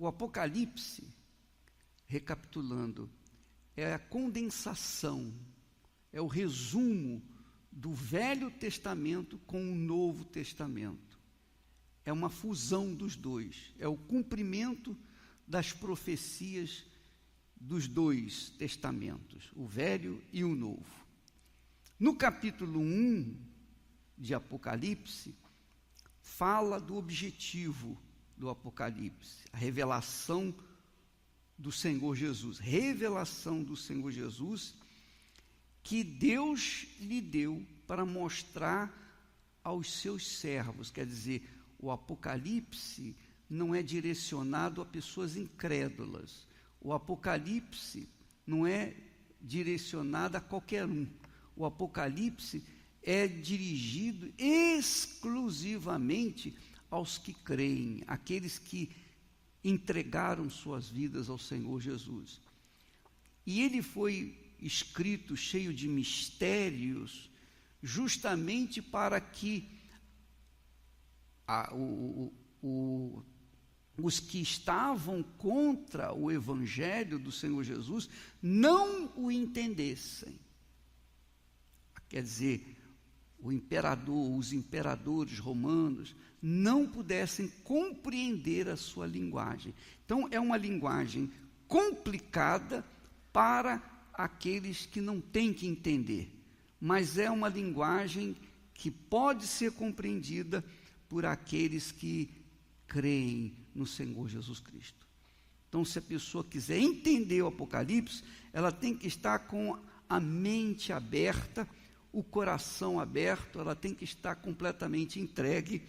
O Apocalipse, recapitulando, é a condensação, é o resumo do Velho Testamento com o Novo Testamento. É uma fusão dos dois, é o cumprimento das profecias dos dois testamentos, o Velho e o Novo. No capítulo 1 de Apocalipse, fala do objetivo do Apocalipse, a revelação do Senhor Jesus, revelação do Senhor Jesus, que Deus lhe deu para mostrar aos seus servos. Quer dizer, o Apocalipse não é direcionado a pessoas incrédulas, o Apocalipse não é direcionado a qualquer um, o Apocalipse é dirigido exclusivamente aos que creem, aqueles que entregaram suas vidas ao Senhor Jesus. E ele foi escrito cheio de mistérios, justamente para que os que estavam contra o Evangelho do Senhor Jesus não o entendessem. Quer dizer, os imperadores romanos não pudessem compreender a sua linguagem. Então, é uma linguagem complicada para aqueles que não têm que entender, mas é uma linguagem que pode ser compreendida por aqueles que creem no Senhor Jesus Cristo. Então, se a pessoa quiser entender o Apocalipse, ela tem que estar com a mente aberta, o coração aberto, ela tem que estar completamente entregue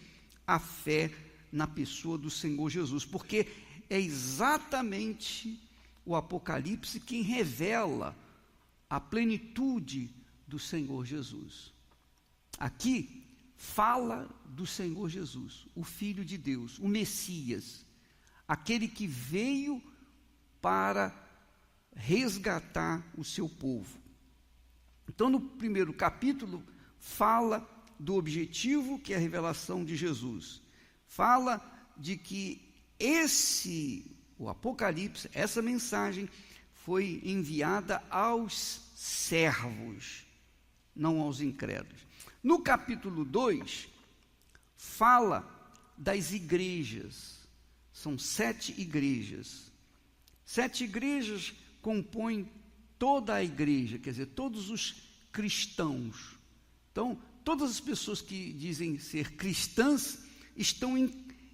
à fé na pessoa do Senhor Jesus, porque é exatamente o Apocalipse quem revela a plenitude do Senhor Jesus. Aqui fala do Senhor Jesus, o Filho de Deus, o Messias, aquele que veio para resgatar o seu povo. Então, no primeiro capítulo, fala do objetivo, que é a revelação de Jesus. Fala de que o Apocalipse, essa mensagem, foi enviada aos servos, não aos incrédulos. No capítulo 2, fala das igrejas. São 7 igrejas. 7 igrejas compõem toda a igreja, quer dizer, todos os cristãos. Então, todas as pessoas que dizem ser cristãs estão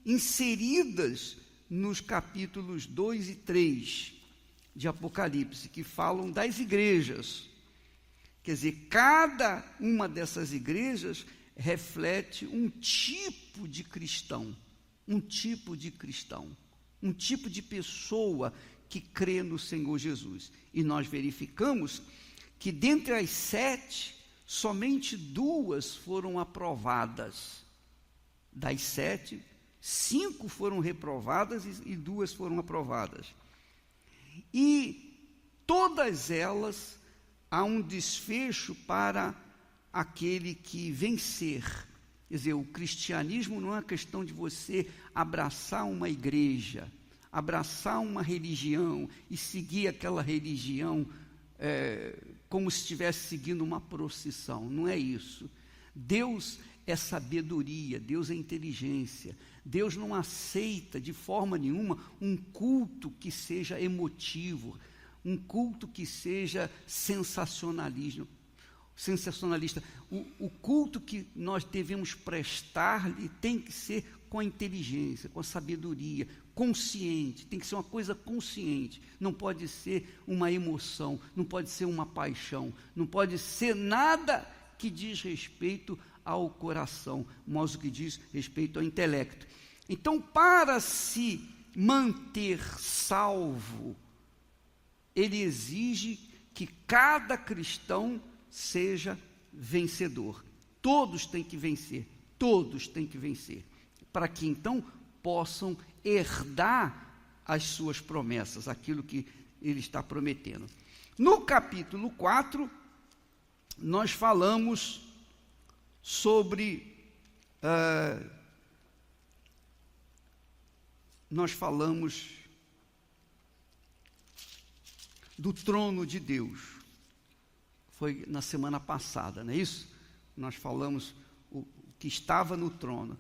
inseridas nos capítulos 2 e 3 de Apocalipse, que falam das igrejas. Quer dizer, cada uma dessas igrejas reflete um tipo de cristão, um tipo de pessoa que crê no Senhor Jesus. E nós verificamos que dentre as 7, somente 2 foram aprovadas. Das 7, 5 foram reprovadas e 2 foram aprovadas. E todas elas há um desfecho para aquele que vencer. Quer dizer, o cristianismo não é uma questão de você abraçar uma igreja, abraçar uma religião e seguir aquela religião como se estivesse seguindo uma procissão. Não é isso. Deus é sabedoria, Deus é inteligência. Deus não aceita de forma nenhuma um culto que seja emotivo, um culto que seja sensacionalista. O culto que nós devemos prestar-lhe tem que ser com a inteligência, com a sabedoria, consciente, tem que ser uma coisa consciente, não pode ser uma emoção, não pode ser uma paixão, não pode ser nada que diz respeito ao coração, mas o que diz respeito ao intelecto. Então, para se manter salvo, ele exige que cada cristão seja vencedor. Todos têm que vencer, para que então possam herdar as suas promessas, aquilo que ele está prometendo. No capítulo 4, nós falamos sobre do trono de Deus. Foi na semana passada, não é isso? Nós falamos o que estava no trono.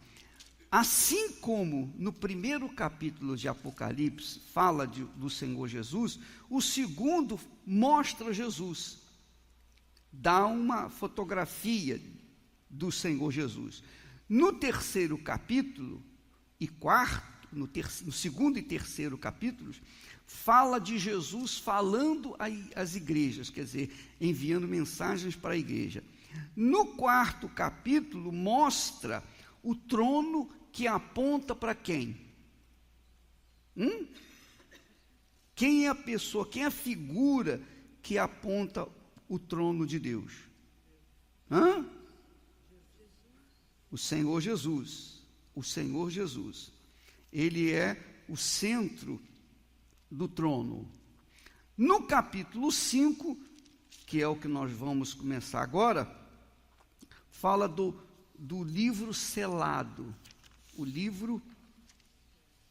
Assim como no primeiro capítulo de Apocalipse fala do Senhor Jesus, o segundo mostra Jesus, dá uma fotografia do Senhor Jesus. No terceiro capítulo e quarto, no segundo e terceiro capítulos, fala de Jesus falando às igrejas, quer dizer, enviando mensagens para a igreja. No quarto capítulo mostra o trono que aponta para quem? Quem é a pessoa, quem é a figura que aponta o trono de Deus? O Senhor Jesus. O Senhor Jesus. Ele é o centro do trono. No capítulo 5, que é o que nós vamos começar agora, fala do livro selado. O livro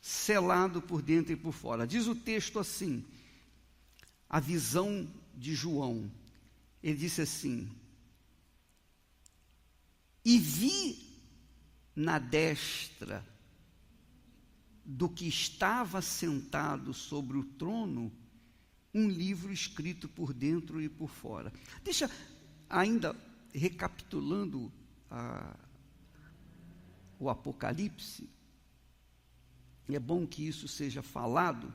selado por dentro e por fora. Diz o texto assim, a visão de João. Ele disse assim: e vi na destra do que estava sentado sobre o trono um livro escrito por dentro e por fora. Deixa, ainda recapitulando o Apocalipse, é bom que isso seja falado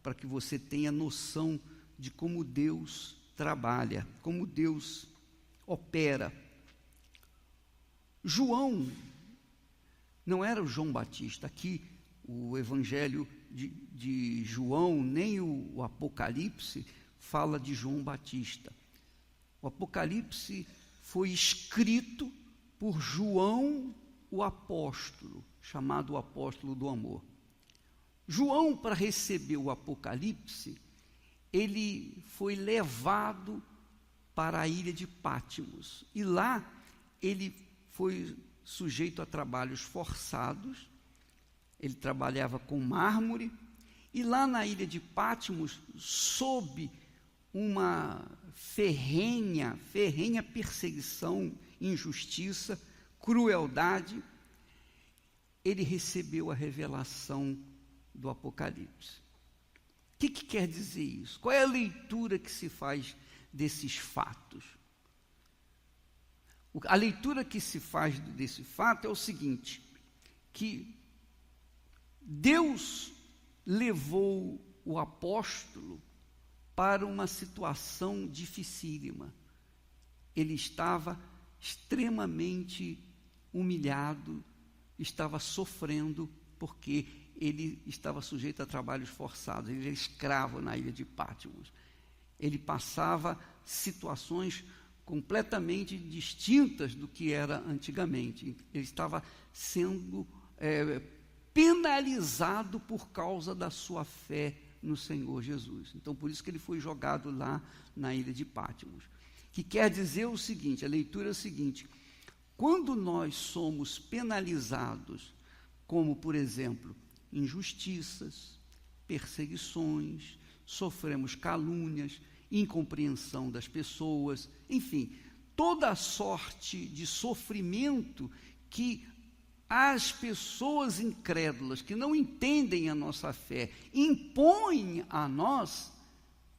para que você tenha noção de como Deus trabalha, como Deus opera. João não era o João Batista. Aqui o Evangelho de João, nem o Apocalipse fala de João Batista. O Apocalipse foi escrito por João, o apóstolo, chamado o apóstolo do amor. João, para receber o Apocalipse, ele foi levado para a ilha de Pátimos, e lá ele foi sujeito a trabalhos forçados. Ele trabalhava com mármore, e lá na ilha de Pátimos, sob uma ferrenha perseguição, injustiça, crueldade, ele recebeu a revelação do Apocalipse. O que quer dizer isso? Qual é a leitura que se faz desses fatos? A leitura que se faz desse fato é o seguinte, que Deus levou o apóstolo para uma situação dificílima. Ele estava extremamente humilhado, estava sofrendo, porque ele estava sujeito a trabalhos forçados, ele era escravo na ilha de Pátimos. Ele passava situações completamente distintas do que era antigamente. Ele estava sendo penalizado por causa da sua fé no Senhor Jesus. Então, por isso que ele foi jogado lá na ilha de Pátimos. Que quer dizer o seguinte, a leitura é o seguinte: quando nós somos penalizados, como, por exemplo, injustiças, perseguições, sofremos calúnias, incompreensão das pessoas, enfim, toda sorte de sofrimento que as pessoas incrédulas, que não entendem a nossa fé, impõem a nós,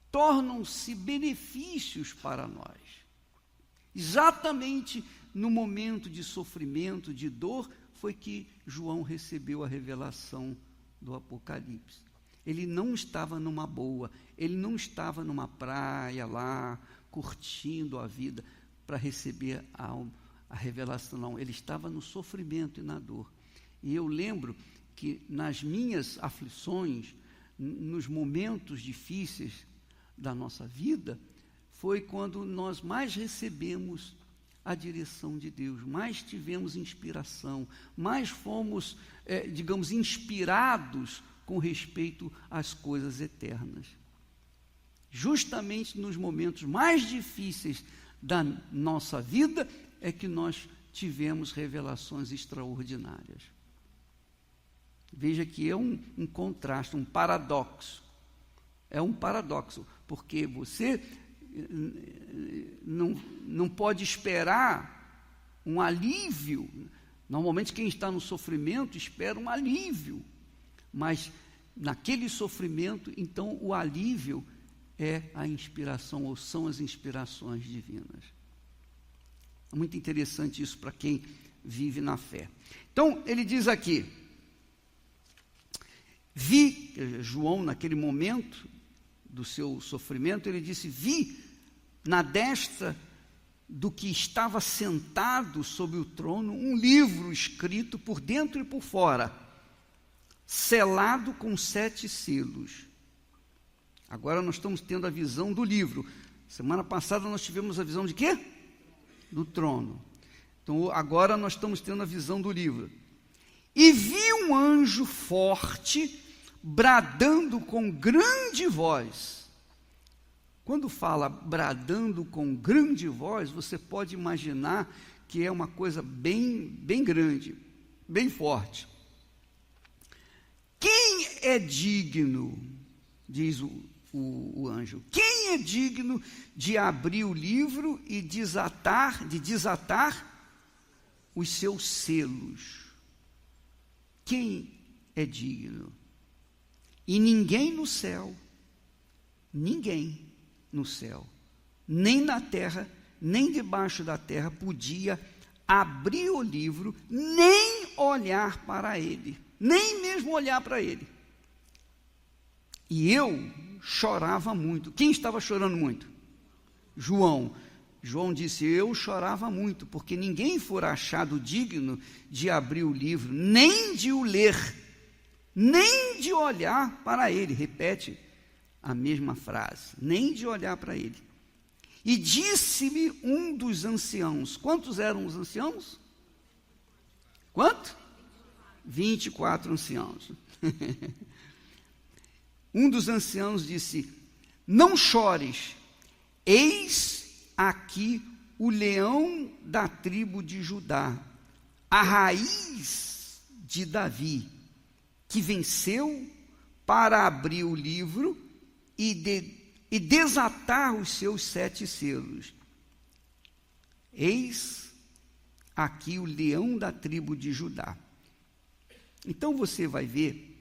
tornam-se benefícios para nós. Exatamente no momento de sofrimento, de dor, foi que João recebeu a revelação do Apocalipse. Ele não estava numa boa, ele não estava numa praia lá, curtindo a vida, para receber a revelação, não. Ele estava no sofrimento e na dor. E eu lembro que nas minhas aflições, nos momentos difíceis da nossa vida, foi quando nós mais recebemos a direção de Deus, mais tivemos inspiração, mais fomos, digamos, inspirados com respeito às coisas eternas. Justamente nos momentos mais difíceis da nossa vida é que nós tivemos revelações extraordinárias. Veja que é um contraste, um paradoxo. É um paradoxo, porque você não pode esperar um alívio. Normalmente quem está no sofrimento espera um alívio, mas naquele sofrimento, então o alívio é a inspiração, ou são as inspirações divinas. É muito interessante isso para quem vive na fé. Então, ele diz aqui, João, naquele momento do seu sofrimento, ele disse, vi na destra do que estava sentado sobre o trono um livro escrito por dentro e por fora, selado com 7 selos. Agora nós estamos tendo a visão do livro. Semana passada nós tivemos a visão de quê? Do trono. Então agora nós estamos tendo a visão do livro. E vi um anjo forte bradando com grande voz. Quando fala bradando com grande voz, você pode imaginar que é uma coisa bem grande, bem forte. Quem é digno, diz o anjo, quem é digno de abrir o livro e desatar os seus selos? Quem é digno? E ninguém no céu, nem na terra, nem debaixo da terra, podia abrir o livro, nem olhar para ele, nem mesmo olhar para ele. E eu chorava muito. Quem estava chorando muito? João. João disse, eu chorava muito, porque ninguém fora achado digno de abrir o livro, nem de o ler, nem de olhar para ele. Repete a mesma frase, nem de olhar para ele. E disse-me um dos anciãos. Quantos eram os anciãos? Quanto? 24 anciãos. Um dos anciãos disse, não chores, eis aqui o leão da tribo de Judá, a raiz de Davi, que venceu para abrir o livro e desatar os seus 7 selos. Eis aqui o leão da tribo de Judá. Então você vai ver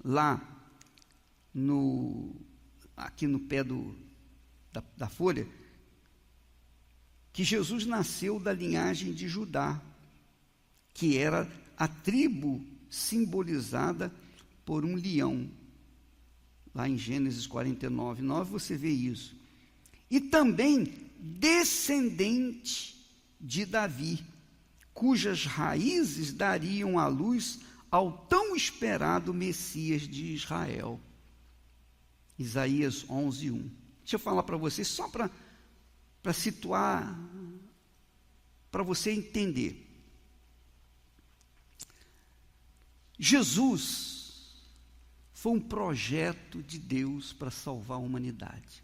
lá aqui no pé da folha, que Jesus nasceu da linhagem de Judá, que era a tribo simbolizada por um leão. Lá em Gênesis 49:9 você vê isso. E também descendente de Davi, cujas raízes dariam à luz ao tão esperado Messias de Israel. Isaías 11:1. Deixa eu falar para vocês, só para situar, para você entender. Jesus foi um projeto de Deus para salvar a humanidade.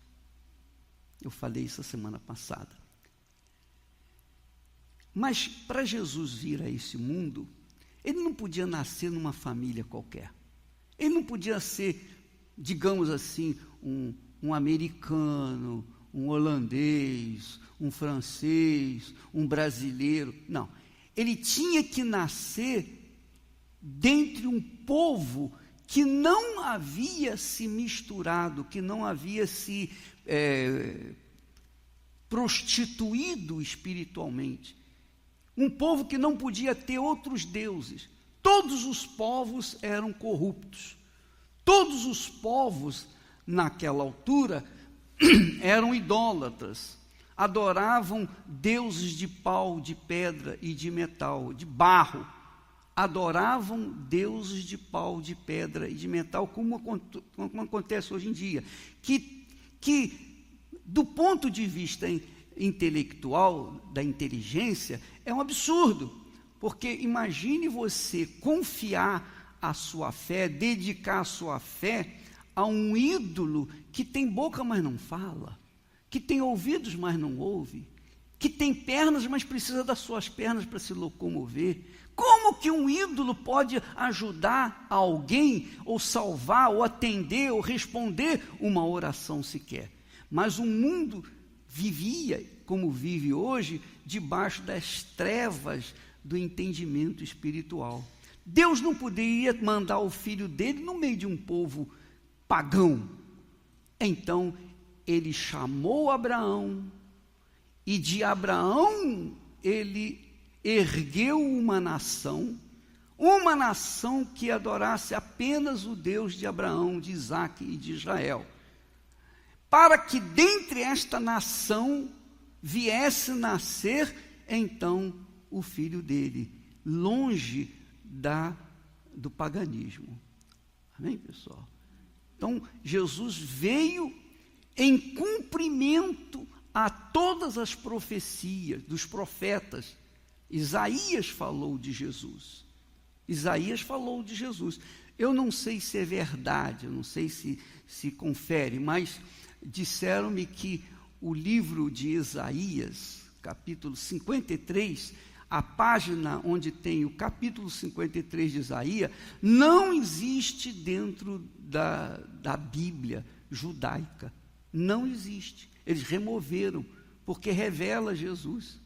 Eu falei isso a semana passada. Mas para Jesus vir a esse mundo, ele não podia nascer numa família qualquer. Ele não podia ser, digamos assim, um americano, um holandês, um francês, um brasileiro. Não. Ele tinha que nascer dentre um povo que não havia se misturado, que não havia se prostituído espiritualmente. Um povo que não podia ter outros deuses. Todos os povos eram corruptos. Todos os povos, naquela altura, eram idólatras. Adoravam deuses de pau, de pedra e de metal, de barro. Adoravam deuses de pau, de pedra e de metal, como acontece hoje em dia, que do ponto de vista intelectual, da inteligência, é um absurdo, porque imagine você confiar a sua fé, dedicar a sua fé a um ídolo que tem boca, mas não fala, que tem ouvidos, mas não ouve, que tem pernas, mas precisa das suas pernas para se locomover. Como que um ídolo pode ajudar alguém, ou salvar, ou atender, ou responder uma oração sequer? Mas o mundo vivia, como vive hoje, debaixo das trevas do entendimento espiritual. Deus não poderia mandar o filho dele no meio de um povo pagão. Então, ele chamou Abraão, e de Abraão ele ergueu uma nação que adorasse apenas o Deus de Abraão, de Isaque e de Israel, para que dentre esta nação viesse nascer então o filho dele, longe do paganismo. Amém, pessoal? Então, Jesus veio em cumprimento a todas as profecias dos profetas. Isaías falou de Jesus. Eu não sei se é verdade, eu não sei se confere, mas disseram-me que o livro de Isaías, capítulo 53, a página onde tem o capítulo 53 de Isaías, não existe dentro da Bíblia judaica. Não existe. Eles removeram, porque revela Jesus.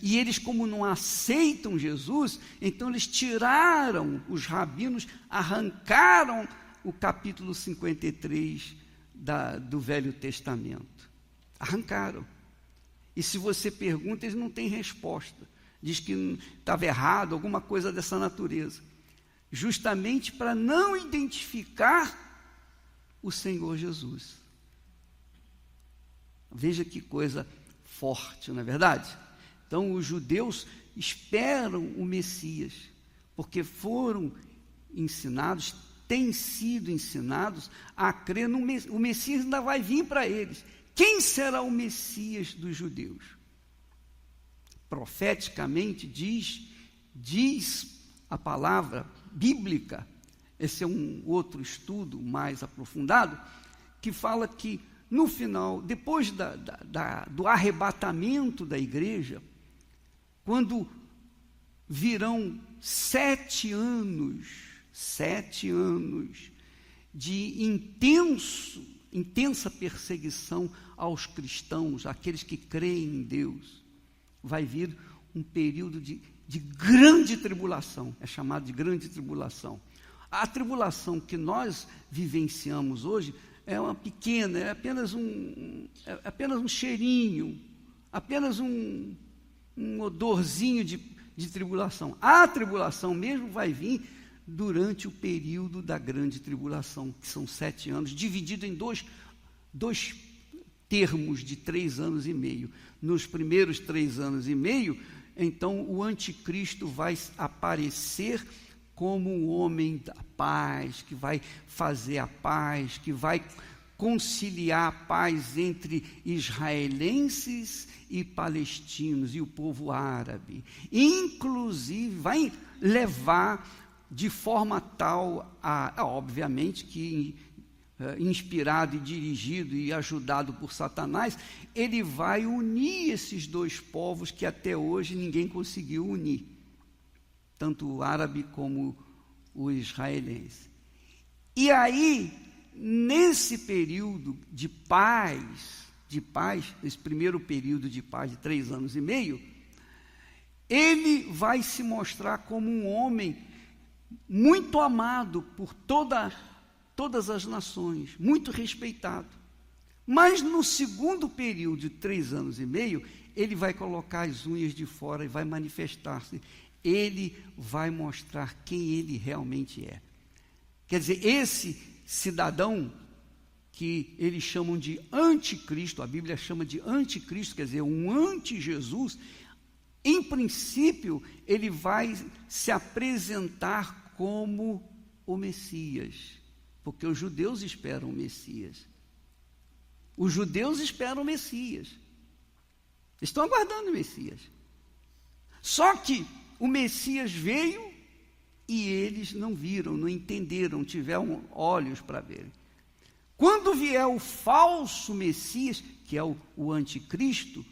E eles, como não aceitam Jesus, então eles tiraram, os rabinos arrancaram o capítulo 53 do Velho Testamento. Arrancaram. E se você pergunta, eles não têm resposta. Diz que estava errado, alguma coisa dessa natureza. Justamente para não identificar o Senhor Jesus. Veja que coisa forte, não é verdade? Então, os judeus esperam o Messias, porque foram ensinados, têm sido ensinados a crer no Messias. O Messias ainda vai vir para eles. Quem será o Messias dos judeus? Profeticamente diz a palavra bíblica, esse é um outro estudo mais aprofundado, que fala que no final, depois do arrebatamento da igreja, quando virão 7 anos de intensa perseguição aos cristãos, aqueles que creem em Deus, vai vir um período de grande tribulação, é chamado de grande tribulação. A tribulação que nós vivenciamos hoje é uma pequena, é apenas um cheirinho, apenas um odorzinho de tribulação. A tribulação mesmo vai vir durante o período da grande tribulação, que são 7 anos, dividido em dois termos de 3 anos e meio. Nos primeiros 3 anos e meio, então o anticristo vai aparecer como um homem da paz, que vai fazer a paz, que vai conciliar a paz entre israelenses e palestinos e o povo árabe. Inclusive, vai levar de forma tal obviamente que inspirado e dirigido e ajudado por Satanás, ele vai unir esses 2 povos que até hoje ninguém conseguiu unir, tanto o árabe como o israelense. E aí, nesse período de paz, esse primeiro período de paz de 3 anos e meio, ele vai se mostrar como um homem muito amado por todas as nações, muito respeitado. Mas no segundo período de 3 anos e meio, ele vai colocar as unhas de fora e vai manifestar-se. Ele vai mostrar quem ele realmente é. Quer dizer, esse cidadão que eles chamam de anticristo, a Bíblia chama de anticristo, quer dizer, um anti-Jesus, em princípio, ele vai se apresentar como o Messias, porque os judeus esperam o Messias. Os judeus esperam o Messias. Estão aguardando o Messias. Só que o Messias veio e eles não viram, não entenderam, não tiveram olhos para ver. Quando vier o falso Messias, que é o anticristo,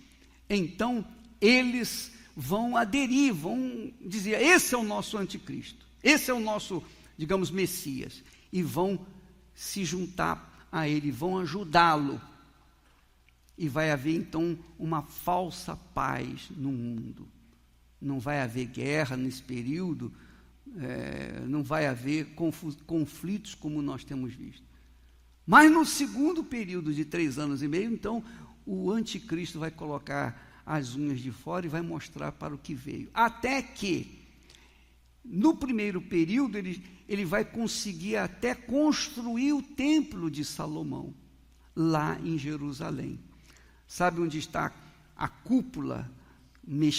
então eles vão aderir, vão dizer, esse é o nosso anticristo, esse é o nosso, digamos, Messias, e vão se juntar a ele, vão ajudá-lo, e vai haver então uma falsa paz no mundo. Não vai haver guerra nesse período, não vai haver conflitos como nós temos visto. Mas no segundo período de 3 anos e meio, então, o anticristo vai colocar as unhas de fora e vai mostrar para o que veio. Até que, no primeiro período, ele vai conseguir até construir o templo de Salomão, lá em Jerusalém. Sabe onde está a cúpula,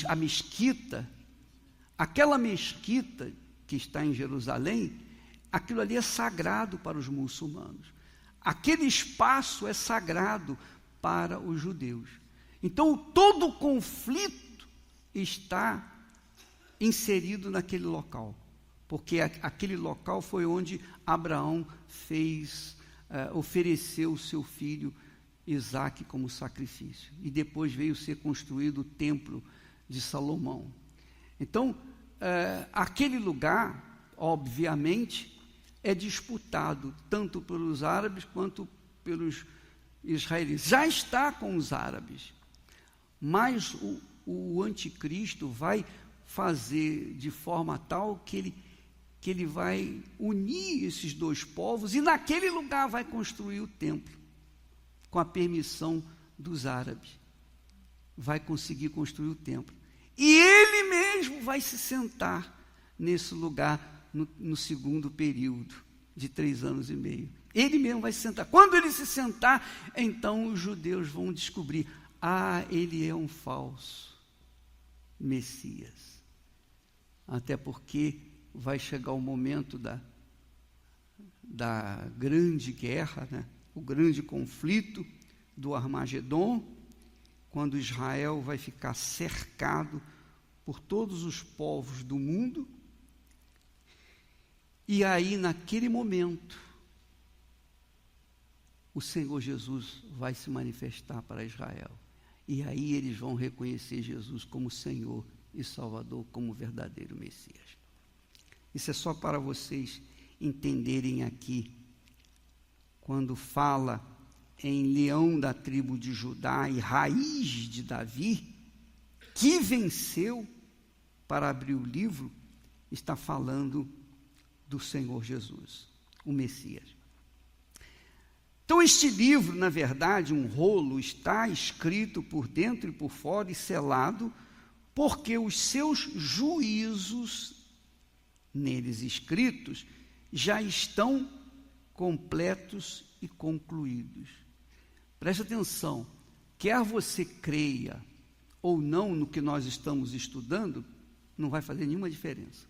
a mesquita? Aquela mesquita que está em Jerusalém, aquilo ali é sagrado para os muçulmanos. Aquele espaço é sagrado para os judeus. Então, todo o conflito está inserido naquele local, porque aquele local foi onde Abraão ofereceu o seu filho Isaque como sacrifício, e depois veio ser construído o templo de Salomão. Então, aquele lugar, obviamente, é disputado tanto pelos árabes quanto pelos israelitas. Já está com os árabes, mas o anticristo vai fazer de forma tal que ele vai unir esses dois povos, e naquele lugar vai construir o templo, com a permissão dos árabes. Vai conseguir construir o templo. E ele mesmo vai se sentar nesse lugar no segundo período de 3 anos e meio. Ele mesmo vai se sentar. Quando ele se sentar, então os judeus vão descobrir, ele é um falso Messias. Até porque vai chegar o momento da grande guerra, né? O grande conflito do Armagedon, quando Israel vai ficar cercado por todos os povos do mundo. E aí, naquele momento, o Senhor Jesus vai se manifestar para Israel. E aí eles vão reconhecer Jesus como Senhor e Salvador, como verdadeiro Messias. Isso é só para vocês entenderem aqui, quando fala em leão da tribo de Judá e raiz de Davi, que venceu, para abrir o livro, está falando do Senhor Jesus, o Messias. Então, este livro, na verdade, um rolo, está escrito por dentro e por fora e selado, porque os seus juízos, neles escritos, já estão completos e concluídos. Preste atenção, quer você creia ou não no que nós estamos estudando, não vai fazer nenhuma diferença.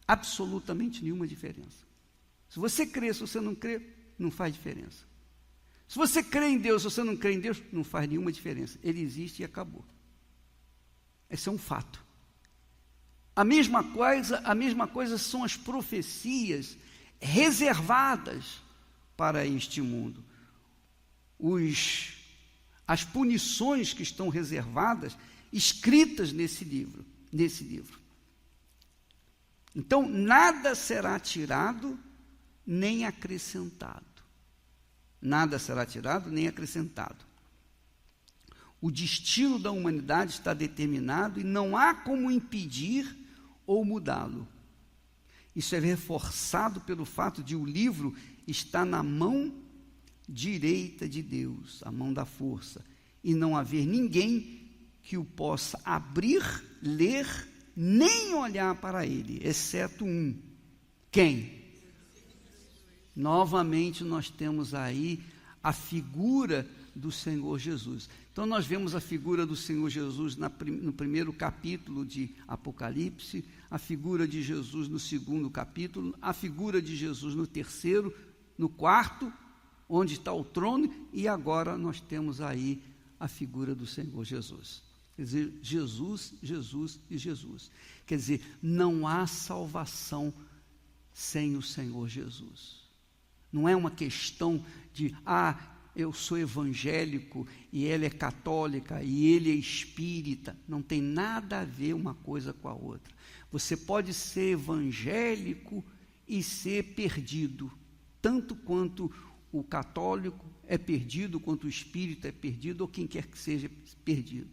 Absolutamente nenhuma diferença. Se você crê, se você não crê, não faz diferença. Se você crê em Deus, se você não crê em Deus, não faz nenhuma diferença. Ele existe e acabou. Esse é um fato. A mesma coisa são as profecias reservadas para este mundo. As punições que estão reservadas, escritas nesse livro. Então, nada será tirado nem acrescentado. Nada será tirado nem acrescentado. O destino da humanidade está determinado e não há como impedir ou mudá-lo. Isso é reforçado pelo fato de o livro estar na mão direita de Deus, a mão da força, e não haver ninguém que o possa abrir, ler, nem olhar para ele, exceto um. Quem? Novamente nós temos aí a figura do Senhor Jesus. Então nós vemos a figura do Senhor Jesus no primeiro capítulo de Apocalipse, a figura de Jesus no segundo capítulo, a figura de Jesus no terceiro, no quarto, onde está o trono, e agora nós temos aí a figura do Senhor Jesus. Quer dizer, Jesus, Jesus e Jesus. Quer dizer, não há salvação sem o Senhor Jesus. Não é uma questão de, eu sou evangélico e ela é católica e ele é espírita. Não tem nada a ver uma coisa com a outra. Você pode ser evangélico e ser perdido, tanto quanto o católico é perdido, quanto o espírita é perdido, ou quem quer que seja perdido.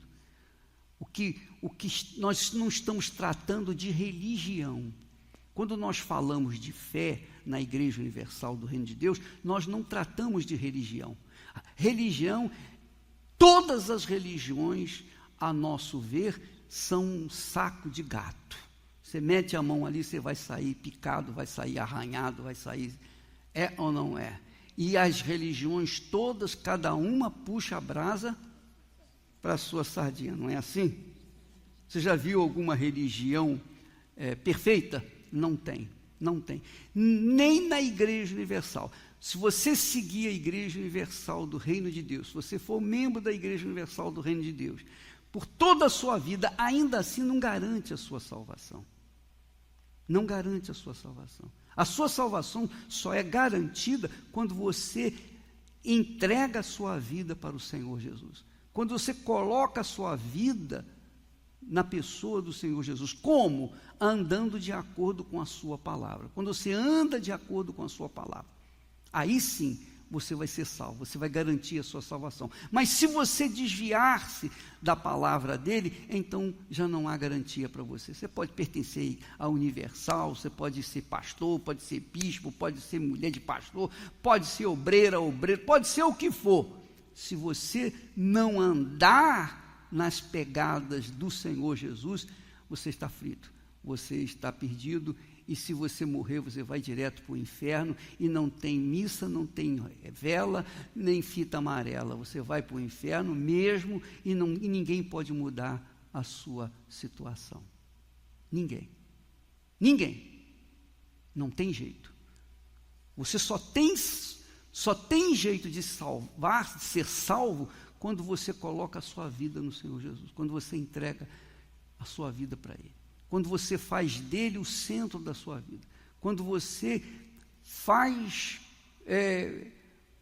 O que nós não estamos tratando de religião. Quando nós falamos de fé na Igreja Universal do Reino de Deus, nós não tratamos de religião. Religião, todas as religiões, a nosso ver, são um saco de gato. Você mete a mão ali, você vai sair picado, vai sair arranhado, vai sair... É ou não é? E as religiões todas, cada uma puxa a brasa para a sua sardinha, não é assim? Você já viu alguma religião perfeita? Não tem, não tem. Nem na Igreja Universal. Se você seguir a Igreja Universal do Reino de Deus, se você for membro da Igreja Universal do Reino de Deus, por toda a sua vida, ainda assim não garante a sua salvação. Não garante a sua salvação. A sua salvação só é garantida quando você entrega a sua vida para o Senhor Jesus. Quando você coloca a sua vida na pessoa do Senhor Jesus. Como? Andando de acordo com a sua palavra. Quando você anda de acordo com a sua palavra, aí sim você vai ser salvo, você vai garantir a sua salvação. Mas se você desviar-se da palavra dele, então já não há garantia para você. Você pode pertencer à Universal, você pode ser pastor, pode ser bispo, pode ser mulher de pastor, pode ser obreiro, pode ser o que for. Se você não andar nas pegadas do Senhor Jesus, você está frito, você está perdido. E se você morrer, você vai direto para o inferno, e não tem missa, não tem vela, nem fita amarela. Você vai para o inferno mesmo, e ninguém pode mudar a sua situação. Ninguém. Ninguém. Não tem jeito. Você só tem jeito de salvar, de ser salvo, quando você coloca a sua vida no Senhor Jesus, quando você entrega a sua vida para Ele. Quando você faz dele o centro da sua vida, quando você faz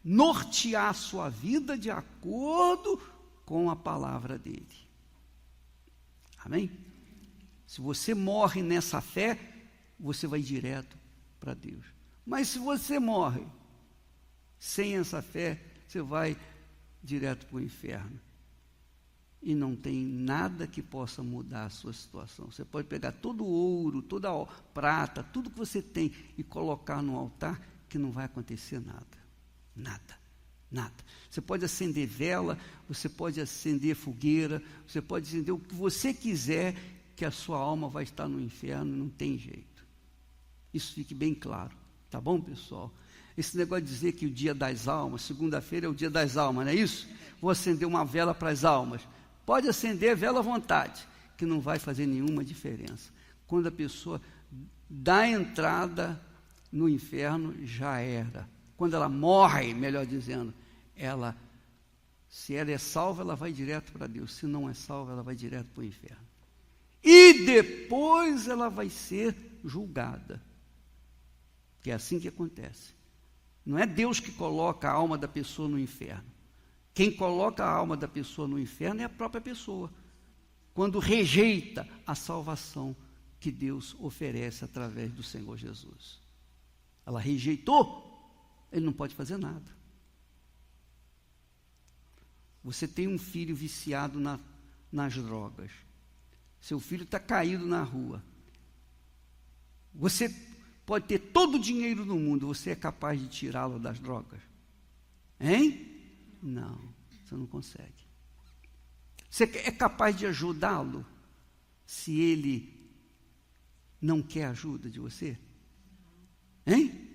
nortear a sua vida de acordo com a palavra dele. Amém? Se você morre nessa fé, você vai direto para Deus. Mas se você morre sem essa fé, você vai direto para o inferno. E não tem nada que possa mudar a sua situação. Você pode pegar todo o ouro, toda a prata, tudo que você tem e colocar no altar, que não vai acontecer nada. Nada, nada. Você pode acender vela, você pode acender fogueira, você pode acender o que você quiser, que a sua alma vai estar no inferno, não tem jeito. Isso fique bem claro, tá bom, pessoal? Esse negócio de dizer que o dia das almas, segunda-feira é o dia das almas, não é isso? Vou acender uma vela para as almas. Pode acender vela à vontade, que não vai fazer nenhuma diferença. Quando a pessoa dá entrada no inferno, já era. Quando ela morre, melhor dizendo, se ela é salva, ela vai direto para Deus. Se não é salva, ela vai direto para o inferno. E depois ela vai ser julgada. Que é assim que acontece. Não é Deus que coloca a alma da pessoa no inferno. Quem coloca a alma da pessoa no inferno é a própria pessoa, quando rejeita a salvação que Deus oferece através do Senhor Jesus. Ela rejeitou, ele não pode fazer nada. Você tem um filho viciado nas drogas, seu filho está caído na rua, você pode ter todo o dinheiro do mundo, você é capaz de tirá-lo das drogas? Hein? Não, você não consegue. Você é capaz de ajudá-lo se ele não quer ajuda de você? Hein?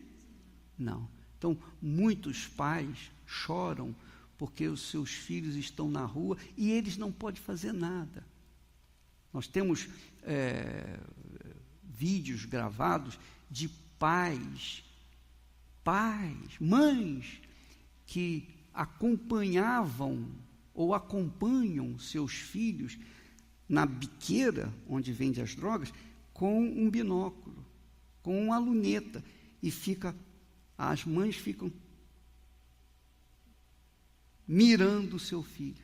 Não. Então, muitos pais choram porque os seus filhos estão na rua e eles não podem fazer nada. Nós temos vídeos gravados de mães que acompanhavam ou acompanham seus filhos na biqueira, onde vende as drogas, com um binóculo, com uma luneta, e as mães ficam mirando o seu filho.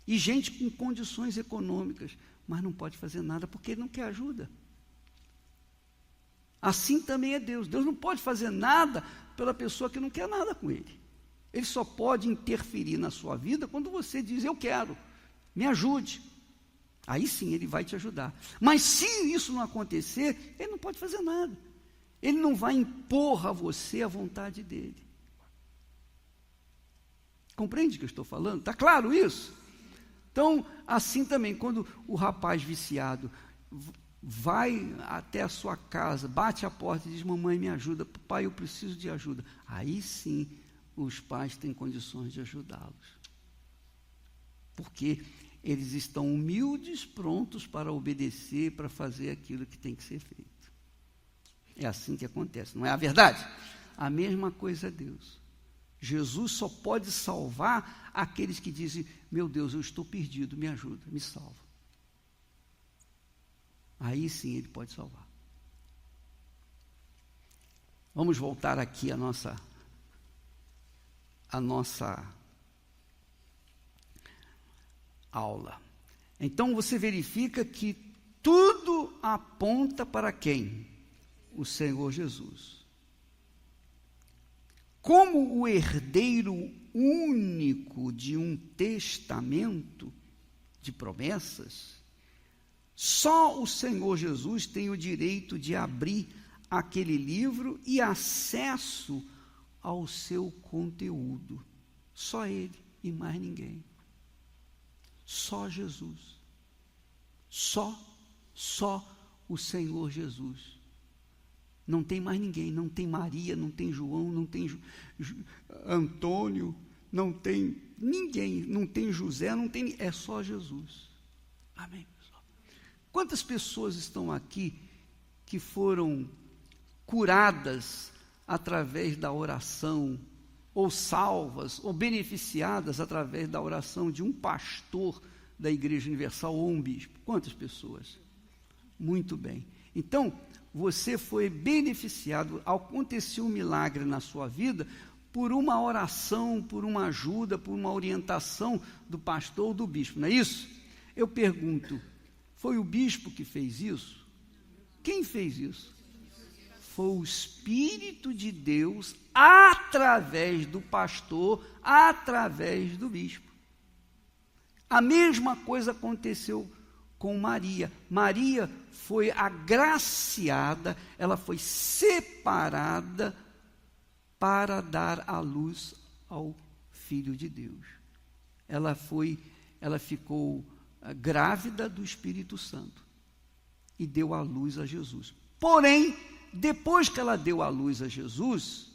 E gente com condições econômicas, mas não pode fazer nada porque ele não quer ajuda. Assim também é Deus. Deus não pode fazer nada pela pessoa que não quer nada com ele. Ele só pode interferir na sua vida quando você diz, eu quero, me ajude. Aí sim ele vai te ajudar. Mas se isso não acontecer, ele não pode fazer nada. Ele não vai impor a você a vontade dele. Compreende o que eu estou falando? Está claro isso? Então, assim também, quando o rapaz viciado vai até a sua casa, bate a porta e diz, mamãe, me ajuda, pai, eu preciso de ajuda. Aí sim, os pais têm condições de ajudá-los. Porque eles estão humildes, prontos para obedecer, para fazer aquilo que tem que ser feito. É assim que acontece, não é a verdade? A mesma coisa é Deus. Jesus só pode salvar aqueles que dizem, meu Deus, eu estou perdido, me ajuda, me salva. Aí sim ele pode salvar. Vamos voltar aqui à nossa aula. Então você verifica que tudo aponta para quem? O Senhor Jesus. Como o herdeiro único de um testamento de promessas, só o Senhor Jesus tem o direito de abrir aquele livro e acesso ao seu conteúdo. Só Ele e mais ninguém. Só Jesus. Só o Senhor Jesus. Não tem mais ninguém, não tem Maria, não tem João, não tem Antônio, não tem ninguém, não tem José, não tem, é só Jesus. Amém, pessoal? Quantas pessoas estão aqui que foram curadas através da oração, ou salvas, ou beneficiadas através da oração de um pastor da Igreja Universal ou um bispo? Quantas pessoas? Muito bem. Então, você foi beneficiado, aconteceu um milagre na sua vida por uma oração, por uma ajuda, por uma orientação do pastor ou do bispo, não é isso? Eu pergunto, foi o bispo que fez isso? Quem fez isso? Foi o Espírito de Deus através do pastor, através do bispo. A mesma coisa aconteceu com Maria. Maria foi agraciada, ela foi separada para dar à luz ao Filho de Deus. Ela ficou grávida do Espírito Santo e deu à luz a Jesus. Porém, depois que ela deu à luz a Jesus,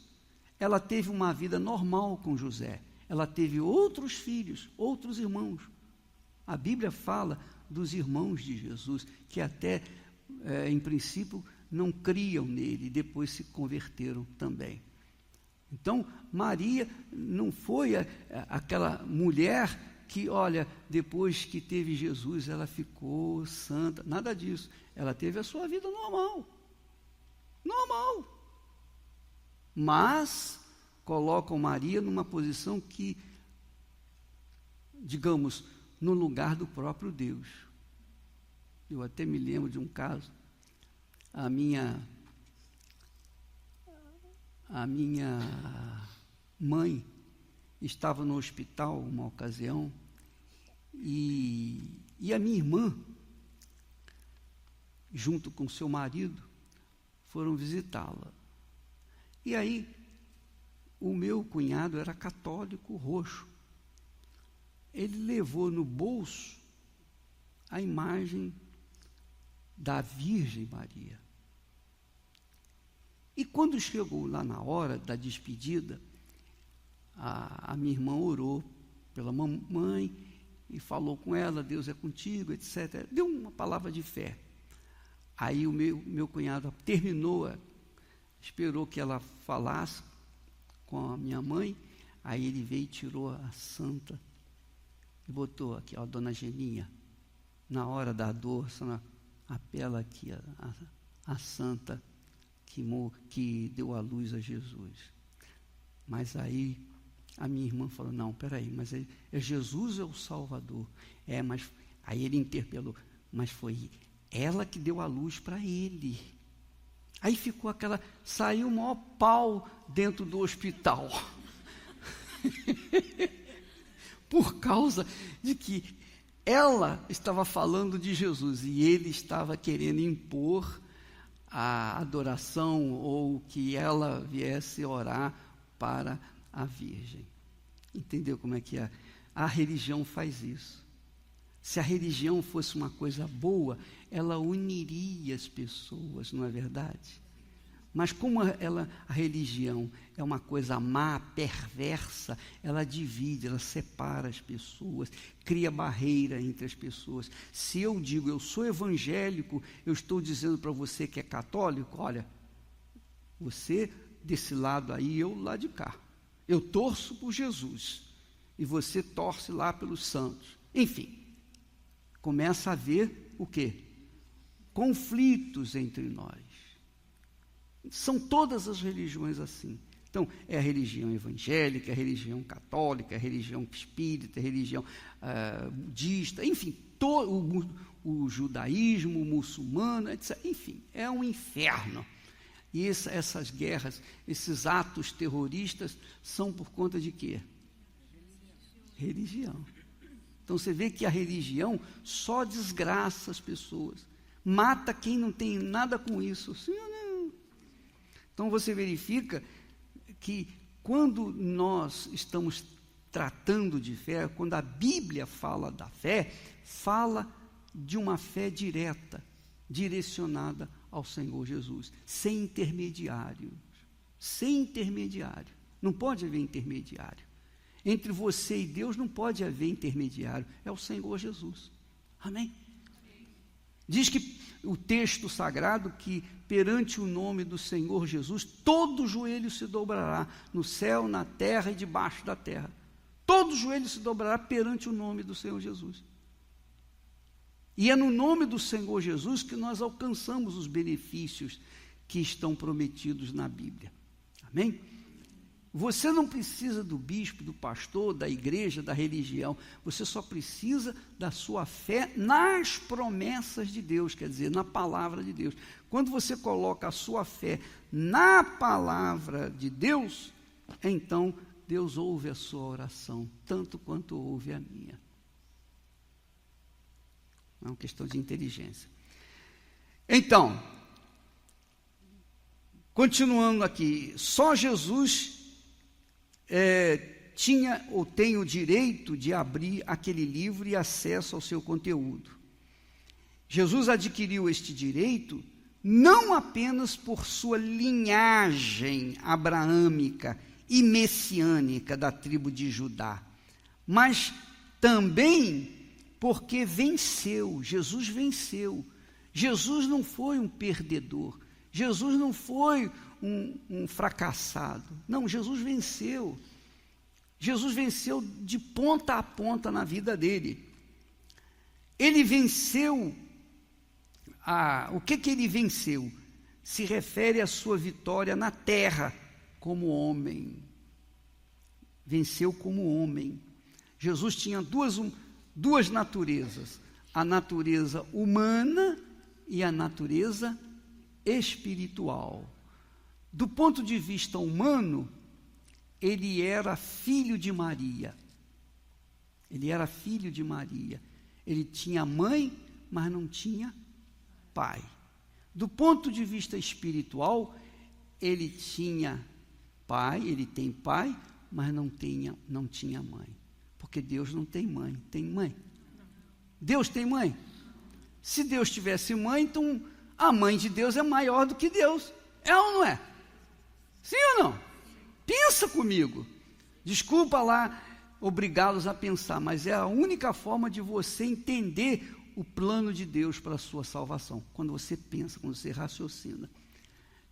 ela teve uma vida normal com José. Ela teve outros filhos, outros irmãos. A Bíblia fala dos irmãos de Jesus, que até, em princípio, não criam nele, depois se converteram também. Então, Maria não foi aquela mulher que, olha, depois que teve Jesus, ela ficou santa, nada disso. Ela teve a sua vida normal. Mas colocam Maria numa posição que, digamos, no lugar do próprio Deus. Eu até me lembro de um caso, a minha mãe estava no hospital uma ocasião e a minha irmã, junto com seu marido, foram visitá-la. E aí, o meu cunhado era católico roxo. Ele levou no bolso a imagem da Virgem Maria. E quando chegou lá na hora da despedida, a minha irmã orou pela mamãe e falou com ela, Deus é contigo, etc. Deu uma palavra de fé. Aí o meu cunhado terminou, esperou que ela falasse com a minha mãe, aí ele veio e tirou a santa e botou aqui, ó, Dona Geninha, na hora da dor, apela aqui a santa que deu a luz a Jesus. Mas aí A minha irmã falou, não, peraí, mas é Jesus é o Salvador. Mas aí ele interpelou, mas foi ela que deu a luz para ele. Aí ficou saiu o maior pau dentro do hospital. Por causa de que ela estava falando de Jesus e ele estava querendo impor a adoração ou que ela viesse orar para a Virgem. Entendeu como é que é? A religião faz isso. Se a religião fosse uma coisa boa, ela uniria as pessoas, não é verdade? Mas como a religião é uma coisa má, perversa, ela divide, ela separa as pessoas, cria barreira entre as pessoas. Se eu digo, eu sou evangélico, eu estou dizendo para você que é católico, olha, você desse lado aí, eu lá de cá. Eu torço por Jesus, e você torce lá pelos santos. Enfim, começa a haver o quê? Conflitos entre nós. São todas as religiões assim. Então, é a religião evangélica, é a religião católica, é a religião espírita, é a religião budista, enfim, o judaísmo, o muçulmano, etc. Enfim, é um inferno. E essas guerras, esses atos terroristas, são por conta de quê? Religião. Então, você vê que a religião só desgraça as pessoas. Mata quem não tem nada com isso. Sim ou não? Então, você verifica que quando nós estamos tratando de fé, quando a Bíblia fala da fé, fala de uma fé direta, direcionada ao Senhor Jesus, sem intermediário. Sem intermediário. Não pode haver intermediário. Entre você e Deus não pode haver intermediário. É o Senhor Jesus. Amém? Diz que o texto sagrado que perante o nome do Senhor Jesus, todo joelho se dobrará, no céu, na terra e debaixo da terra. Todo joelho se dobrará perante o nome do Senhor Jesus. E é no nome do Senhor Jesus que nós alcançamos os benefícios que estão prometidos na Bíblia. Amém? Você não precisa do bispo, do pastor, da igreja, da religião. Você só precisa da sua fé nas promessas de Deus, quer dizer, na palavra de Deus. Quando você coloca a sua fé na palavra de Deus, então Deus ouve a sua oração, tanto quanto ouve a minha. É uma questão de inteligência. Então, continuando aqui, só Jesus tinha ou tem o direito de abrir aquele livro e acesso ao seu conteúdo. Jesus adquiriu este direito não apenas por sua linhagem abraâmica e messiânica da tribo de Judá, mas também porque venceu. Jesus venceu. Jesus não foi um perdedor. Jesus não foi um fracassado. Não, Jesus venceu. Jesus venceu de ponta a ponta na vida dele. Ele venceu. O que ele venceu? Se refere à sua vitória na terra, como homem. Venceu como homem. Jesus tinha duas naturezas: a natureza humana e a natureza espiritual. Do ponto de vista humano, ele era filho de Maria. Ele era filho de Maria. Ele tinha mãe, mas não tinha pai. Do ponto de vista espiritual, ele tinha pai, ele tem pai, mas não tinha mãe. Porque Deus não tem mãe. Tem mãe? Deus tem mãe? Se Deus tivesse mãe, então a mãe de Deus é maior do que Deus. É ou não é? Sim ou não? Pensa comigo. Desculpa lá obrigá-los a pensar, mas é a única forma de você entender o plano de Deus para a sua salvação. Quando você pensa, quando você raciocina.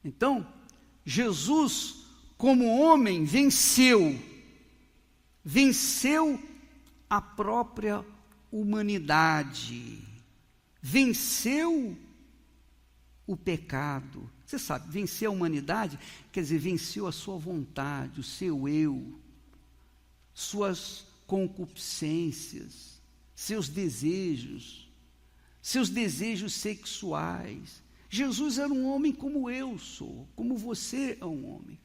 Então, Jesus, como homem, venceu a própria humanidade, venceu o pecado. Você sabe, vencer a humanidade quer dizer, venceu a sua vontade, o seu eu. suas concupiscências, seus desejos sexuais. Jesus era um homem como eu sou, como você é um homem.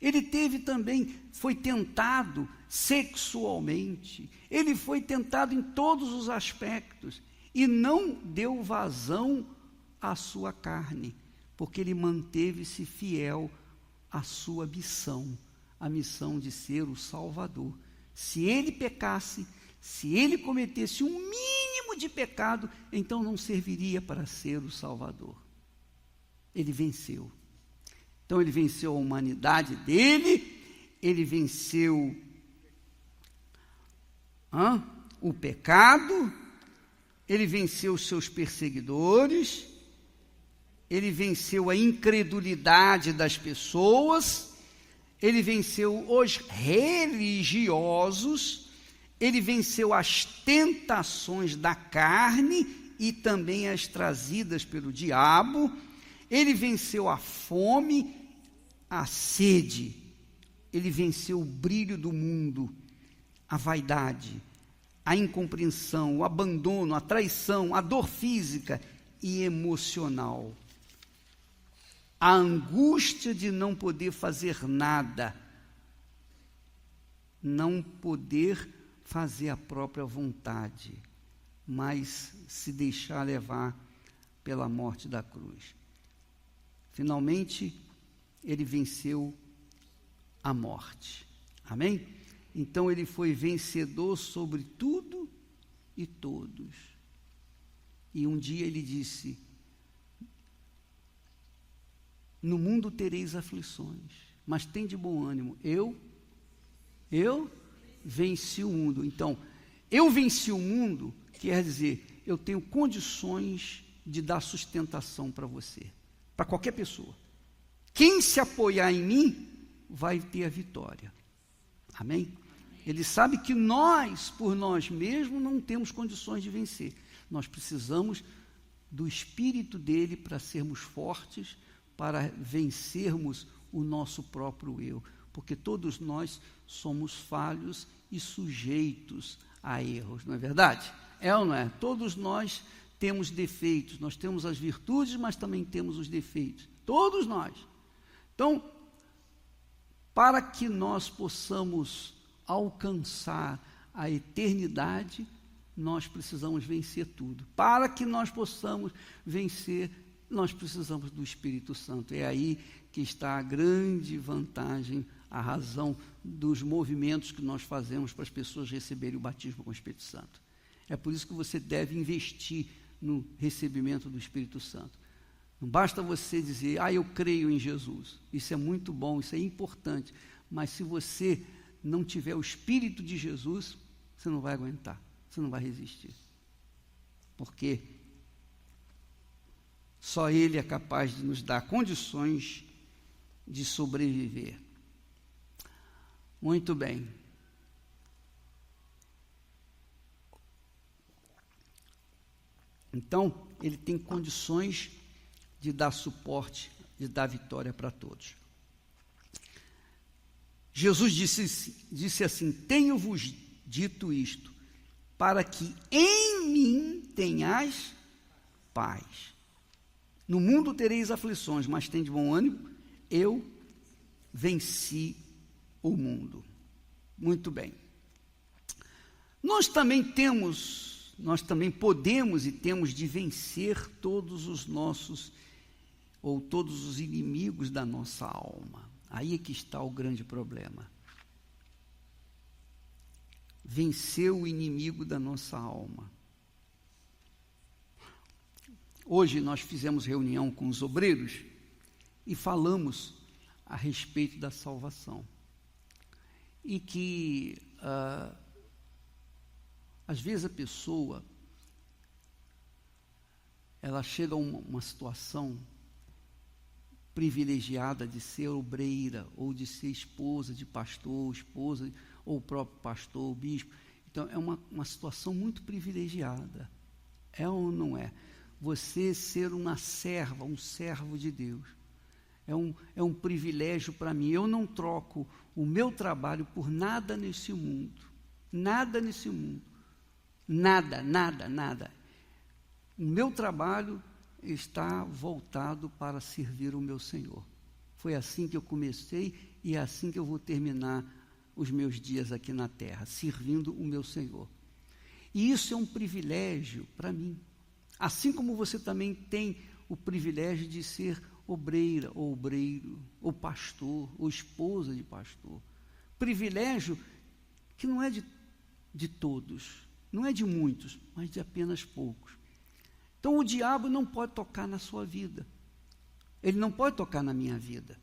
Ele foi tentado sexualmente, ele foi tentado em todos os aspectos, e não deu vazão à sua carne, porque ele manteve-se fiel à sua missão, a missão de ser o Salvador. Se ele pecasse, se ele cometesse um mínimo de pecado, então não serviria para ser o Salvador. Ele venceu. Então ele venceu a humanidade dele, ele venceu o pecado, ele venceu os seus perseguidores, ele venceu a incredulidade das pessoas, ele venceu os religiosos, ele venceu as tentações da carne e também as trazidas pelo diabo, ele venceu a fome, a sede, ele venceu o brilho do mundo, a vaidade, a incompreensão, o abandono, a traição, a dor física e emocional. A angústia de não poder fazer nada, não poder fazer a própria vontade, mas se deixar levar pela morte da cruz. Finalmente, ele venceu a morte. Amém? Então, ele foi vencedor sobre tudo e todos. E um dia ele disse: no mundo tereis aflições, mas tem de bom ânimo. Eu venci o mundo. Então, eu venci o mundo, quer dizer, eu tenho condições de dar sustentação para você, para qualquer pessoa. Quem se apoiar em mim, vai ter a vitória. Amém? Ele sabe que nós, por nós mesmos, não temos condições de vencer. Nós precisamos do Espírito dele para sermos fortes, para vencermos o nosso próprio eu, porque todos nós somos falhos e sujeitos a erros, não é verdade? É ou não é? Todos nós temos defeitos, nós temos as virtudes, mas também temos os defeitos, todos nós. Então, para que nós possamos alcançar a eternidade, nós precisamos vencer tudo. Para que nós possamos vencer, nós precisamos do Espírito Santo. É aí que está a grande vantagem, a razão dos movimentos que nós fazemos para as pessoas receberem o batismo com o Espírito Santo. É por isso que você deve investir no recebimento do Espírito Santo. Não basta você dizer: eu creio em Jesus. Isso é muito bom, isso é importante. Mas se você não tiver o Espírito de Jesus, você não vai aguentar, você não vai resistir. Porque só Ele é capaz de nos dar condições de sobreviver. Muito bem. Então, Ele tem condições de dar suporte, de dar vitória para todos. Jesus disse assim: tenho-vos dito isto, para que em mim tenhais paz. No mundo tereis aflições, mas tende bom ânimo, eu venci o mundo. Muito bem. Nós também podemos e temos de vencer todos os nossos, ou todos os inimigos da nossa alma. Aí é que está o grande problema. Vencer o inimigo da nossa alma. Hoje nós fizemos reunião com os obreiros e falamos a respeito da salvação. E que, às vezes a pessoa, ela chega a uma situação privilegiada de ser obreira, ou de ser esposa de pastor, ou o próprio pastor, o bispo. Então, é uma situação muito privilegiada. É ou não é? Você ser uma serva, um servo de Deus. é um privilégio para mim. Eu não troco o meu trabalho por nada nesse mundo. Nada nesse mundo. Nada, nada, nada. O meu trabalho está voltado para servir o meu Senhor. Foi assim que eu comecei e é assim que eu vou terminar os meus dias aqui na terra, servindo o meu Senhor. E isso é um privilégio para mim. Assim como você também tem o privilégio de ser obreira, ou obreiro, ou pastor, ou esposa de pastor. Privilégio que não é de todos, não é de muitos, mas de apenas poucos. Então o diabo não pode tocar na sua vida. Ele não pode tocar na minha vida.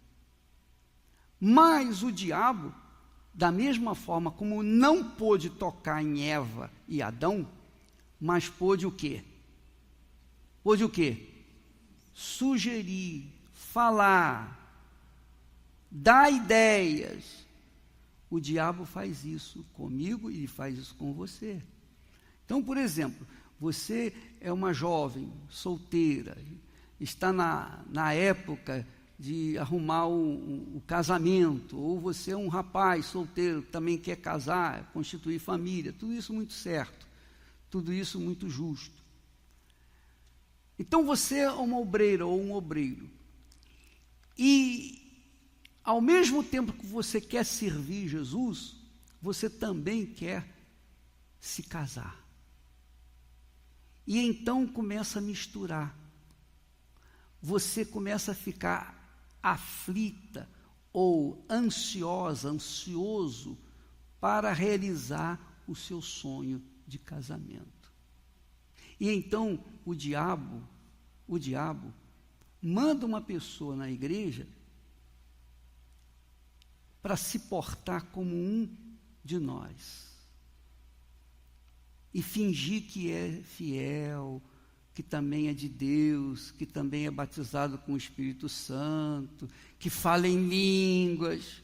Mas o diabo, da mesma forma como não pôde tocar em Eva e Adão, mas pôde o quê? Pôde o quê? Sugerir, falar, dar ideias. O diabo faz isso comigo e faz isso com você. Então, por exemplo, você é uma jovem, solteira, está na época de arrumar o casamento, ou você é um rapaz solteiro que também quer casar, constituir família, tudo isso muito certo, tudo isso muito justo. Então você é uma obreira ou um obreiro, e ao mesmo tempo que você quer servir Jesus, você também quer se casar. E então começa a misturar. Você começa a ficar aflita ou ansiosa, ansioso para realizar o seu sonho de casamento. E então o diabo manda uma pessoa na igreja para se portar como um de nós e fingir que é fiel, que também é de Deus, que também é batizado com o Espírito Santo, que fala em línguas.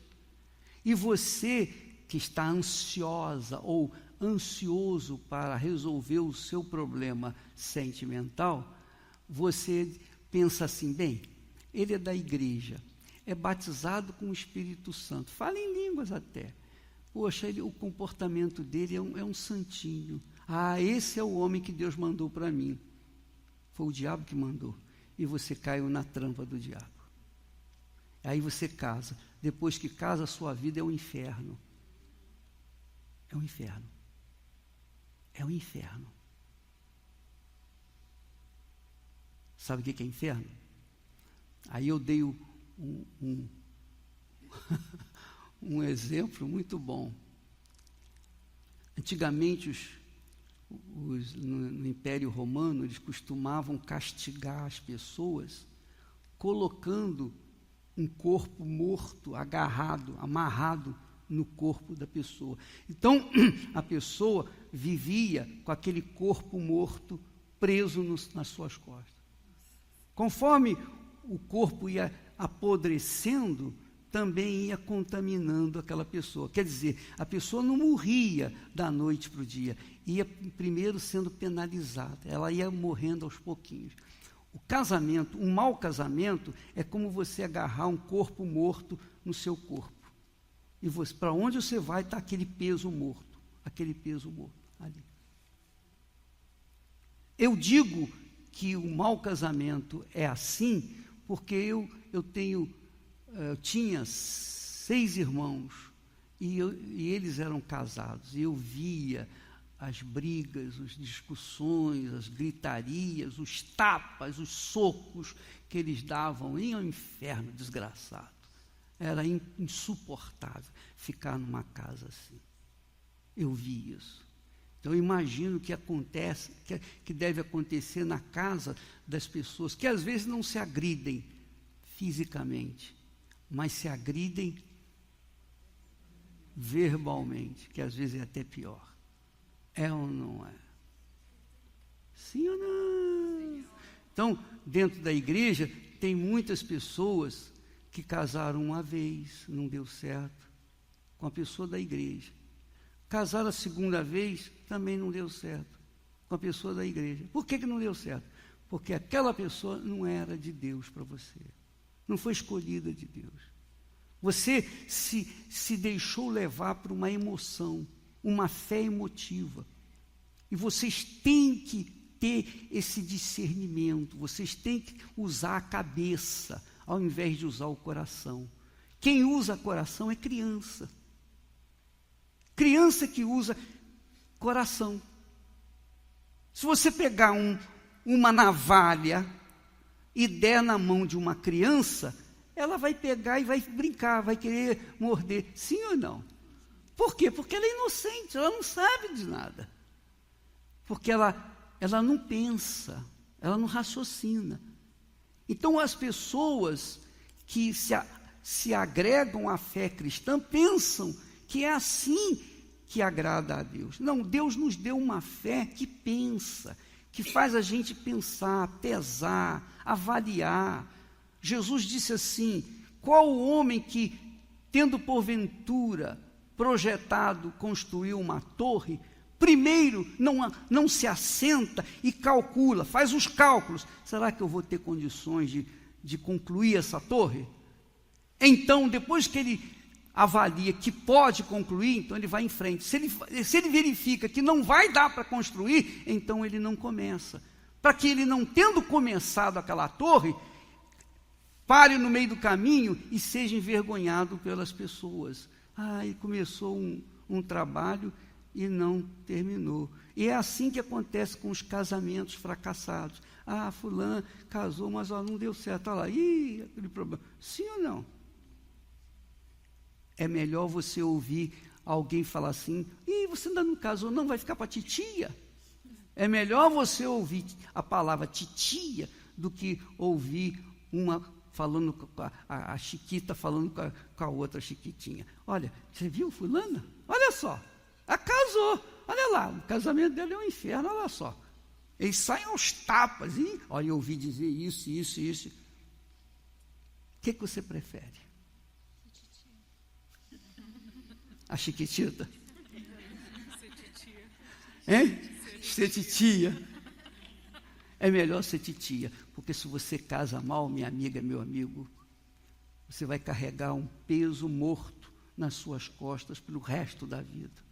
E você que está ansiosa ou ansioso para resolver o seu problema sentimental, você pensa assim, bem, ele é da igreja, é batizado com o Espírito Santo, fala em línguas até. Poxa, o comportamento dele é um santinho. Ah, esse é o homem que Deus mandou para mim. Foi o diabo que mandou. E você caiu na trampa do diabo. Aí você casa. Depois que casa, a sua vida é um inferno. É um inferno. É um inferno. Sabe o que é inferno? Aí eu dei um exemplo muito bom. Antigamente, no Império Romano, eles costumavam castigar as pessoas colocando um corpo morto, amarrado no corpo da pessoa. Então, a pessoa vivia com aquele corpo morto preso nas suas costas. Conforme o corpo ia apodrecendo, também ia contaminando aquela pessoa. Quer dizer, a pessoa não morria da noite para o dia, ia primeiro sendo penalizada, ela ia morrendo aos pouquinhos. O casamento, um mau casamento, é como você agarrar um corpo morto no seu corpo. E para onde você vai está aquele peso morto ali. Eu digo que o mau casamento é assim, porque eu tinha 6 irmãos e eles eram casados, e eu via as brigas, as discussões, as gritarias, os tapas, os socos que eles davam. Em um inferno desgraçado. Era insuportável ficar numa casa assim. Eu vi isso. Então eu imagino que acontece, que deve acontecer na casa das pessoas, que às vezes não se agridem fisicamente, mas se agridem verbalmente, que às vezes é até pior. É ou não é? Sim ou não? Então, dentro da igreja, tem muitas pessoas que casaram uma vez, não deu certo, com a pessoa da igreja. Casaram a segunda vez, também não deu certo, com a pessoa da igreja. Por que não deu certo? Porque aquela pessoa não era de Deus para você. não foi escolhida de Deus. Você se deixou levar por uma emoção, uma fé emotiva. E vocês têm que ter esse discernimento, vocês têm que usar a cabeça, ao invés de usar o coração. Quem usa coração é criança. Criança que usa coração. Se você pegar uma navalha e der na mão de uma criança, ela vai pegar e vai brincar, vai querer morder. Sim ou não? Por quê? Porque ela é inocente, ela não sabe de nada. Porque ela não pensa, ela não raciocina. Então, as pessoas que se agregam à fé cristã pensam que é assim que agrada a Deus. Não, Deus nos deu uma fé que pensa, que faz a gente pensar, pesar, avaliar. Jesus disse assim: qual o homem que, tendo porventura projetado construir uma torre, primeiro não se assenta e calcula, faz os cálculos, será que eu vou ter condições de concluir essa torre? Então, depois que ele avalia que pode concluir, então ele vai em frente. Se ele verifica que não vai dar para construir, então ele não começa. Para que ele, não tendo começado aquela torre, pare no meio do caminho e seja envergonhado pelas pessoas. Ele começou um trabalho e não terminou. E é assim que acontece com os casamentos fracassados. Fulano casou, mas não deu certo. Olha lá, aquele problema. Sim ou não? É melhor você ouvir alguém falar assim: você ainda não casou, não, vai ficar para titia. É melhor você ouvir a palavra titia do que ouvir uma falando com a Chiquita falando com a outra Chiquitinha. Olha, você viu fulana? Olha só, ela casou. Olha lá, o casamento dela é um inferno, olha só. Eles saem aos tapas. Olha, eu ouvi dizer isso. O que você prefere? A Chiquitita? Ser titia. É melhor ser titia, porque se você casa mal, minha amiga, meu amigo, você vai carregar um peso morto nas suas costas pelo resto da vida.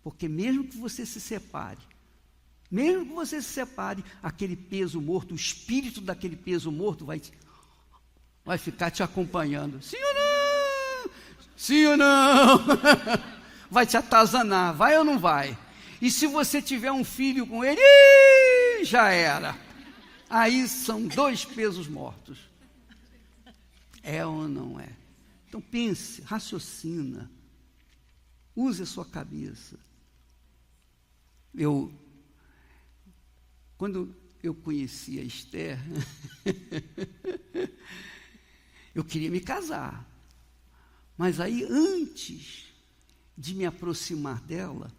Porque mesmo que você se separe, aquele peso morto, o espírito daquele peso morto vai ficar te acompanhando. Sim ou não? Sim ou não? Vai te atazanar, vai ou não vai? E se você tiver um filho com ele, já era. Aí são 2 pesos mortos. É ou não é? Então pense, raciocina, use a sua cabeça. Quando eu conheci a Esther, eu queria me casar. Mas aí, antes de me aproximar dela,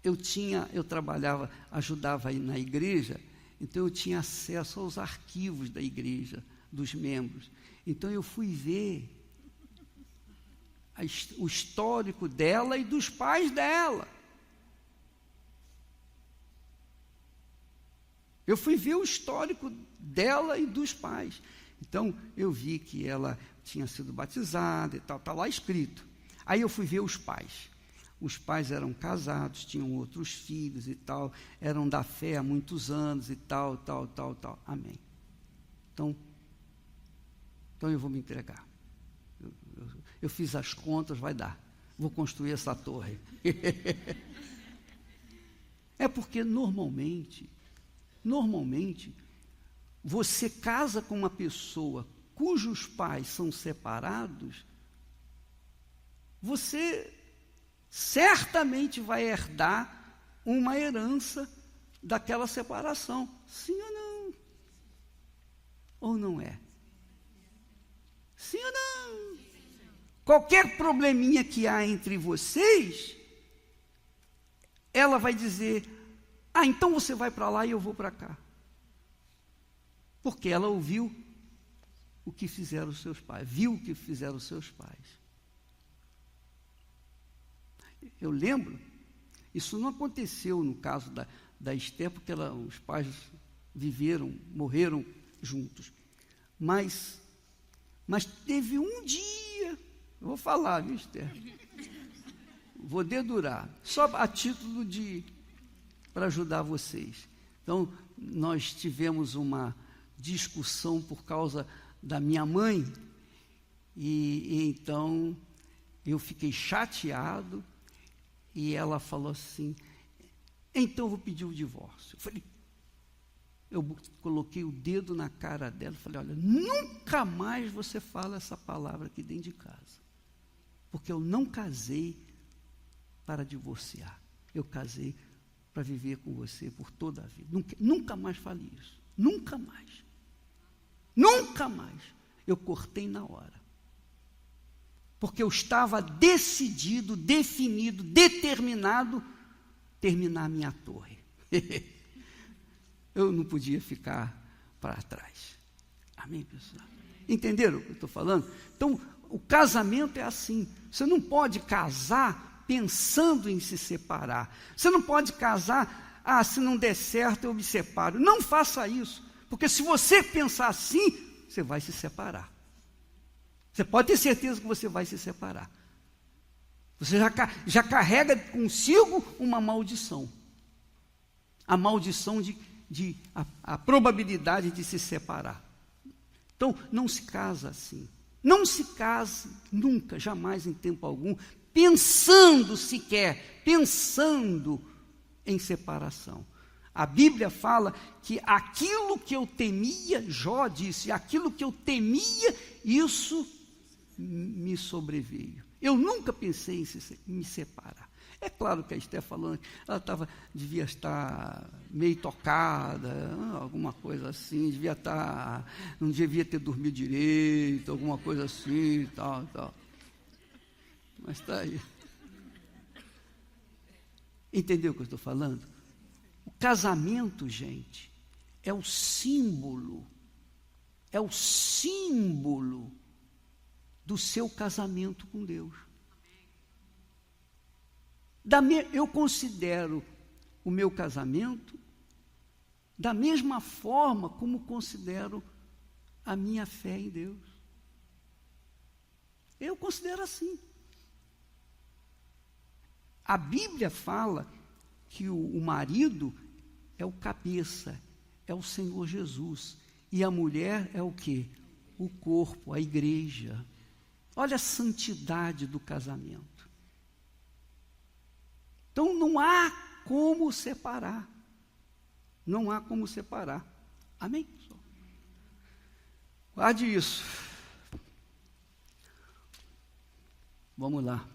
eu trabalhava, ajudava aí na igreja, então eu tinha acesso aos arquivos da igreja, dos membros. Então eu fui ver o histórico dela e dos pais dela. Eu fui ver o histórico dela e dos pais. Então eu vi que ela tinha sido batizada e tal, está lá escrito. Aí eu fui ver os pais. Os pais eram casados, tinham outros filhos e tal, eram da fé há muitos anos e tal. Amém. Então eu vou me entregar. Eu fiz as contas, vai dar. Vou construir essa torre. É porque normalmente, você casa com uma pessoa cujos pais são separados, você certamente vai herdar uma herança daquela separação. Sim ou não? Ou não é? Sim ou não? Qualquer probleminha que há entre vocês, ela vai dizer: então você vai para lá e eu vou para cá. Porque ela ouviu o que fizeram os seus pais, viu o que fizeram os seus pais. Eu lembro, isso não aconteceu no caso da Esther, porque os pais morreram juntos. Mas Mas teve um dia, eu vou falar, viu, Esther? Vou dedurar, só a título para ajudar vocês. Então, nós tivemos uma discussão por causa da minha mãe, e então eu fiquei chateado, e ela falou assim, então eu vou pedir o divórcio. Eu coloquei o dedo na cara dela e falei, olha, nunca mais você fala essa palavra aqui dentro de casa, porque eu não casei para divorciar, eu casei para viver com você por toda a vida. Nunca mais fale isso, nunca mais, nunca mais. Eu cortei na hora, porque eu estava decidido, definido, determinado terminar a minha torre. Eu não podia ficar para trás. Amém, pessoal? Entenderam o que eu estou falando? Então, o casamento é assim. Você não pode casar pensando em se separar. Você não pode casar, se não der certo eu me separo. Não faça isso, porque se você pensar assim, você vai se separar. Você pode ter certeza que você vai se separar. Você já carrega consigo uma maldição. A maldição a probabilidade de se separar. Então, não se casa assim. Não se case nunca, jamais, em tempo algum, pensando em separação. A Bíblia fala que aquilo que eu temia, Jó disse, aquilo que eu temia, isso me sobreveio. Eu nunca pensei em me separar. É claro que a Esther falando, ela devia estar meio tocada, alguma coisa assim, não devia ter dormido direito, alguma coisa assim, tal. Mas está aí. Entendeu o que eu estou falando? O casamento, gente, é o símbolo do seu casamento com Deus. Eu considero o meu casamento da mesma forma como considero a minha fé em Deus. Eu considero assim. A Bíblia fala que o marido é o cabeça, é o Senhor Jesus, e a mulher é o quê? O corpo, a igreja. Olha a santidade do casamento. Então, não há como separar. Não há como separar. Amém? Guarde isso. Vamos lá.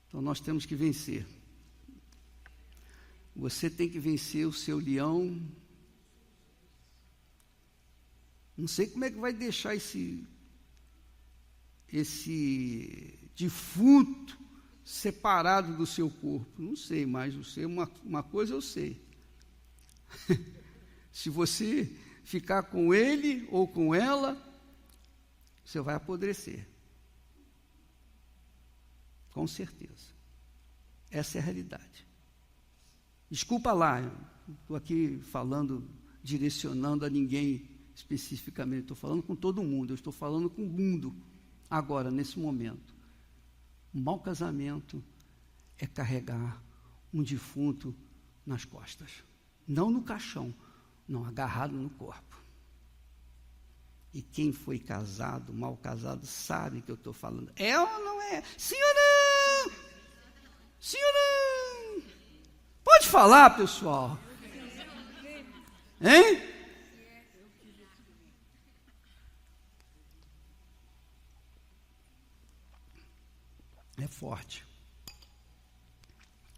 Então, nós temos que vencer. Você tem que vencer o seu leão. Não sei como é que vai deixar esse defunto separado do seu corpo, não sei, mas uma coisa eu sei, se você ficar com ele ou com ela, você vai apodrecer, com certeza, essa é a realidade. Desculpa lá, estou aqui falando, direcionando a ninguém especificamente, estou falando com todo mundo, eu estou falando com o mundo, agora, nesse momento. Um mau casamento é carregar um defunto nas costas. Não no caixão, não, agarrado no corpo. E quem foi casado, mal casado, sabe que eu estou falando. É ou não é? Sim ou não? Sim ou não? Pode falar, pessoal. Hein? É forte,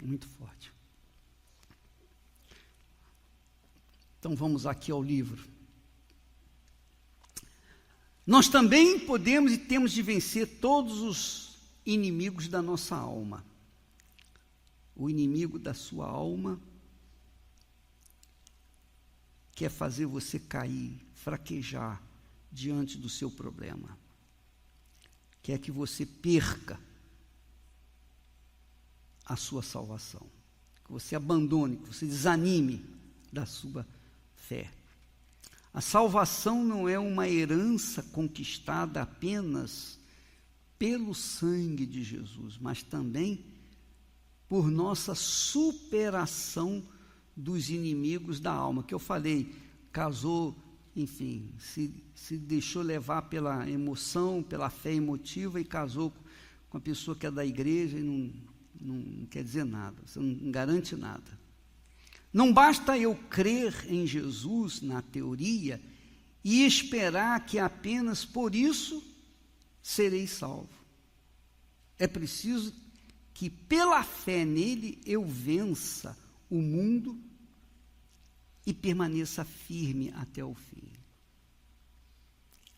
muito forte. Então vamos aqui ao livro. Nós também podemos e temos de vencer todos os inimigos da nossa alma. O inimigo da sua alma quer fazer você cair, fraquejar diante do seu problema. Quer que você perca a sua salvação, que você abandone, que você desanime da sua fé. A salvação não é uma herança conquistada apenas pelo sangue de Jesus, mas também por nossa superação dos inimigos da alma, que eu falei, casou, enfim, se deixou levar pela emoção, pela fé emotiva e casou com a pessoa que é da igreja e não quer dizer nada, você não garante nada. Não basta eu crer em Jesus na teoria e esperar que apenas por isso serei salvo. É preciso que pela fé nele eu vença o mundo e permaneça firme até o fim.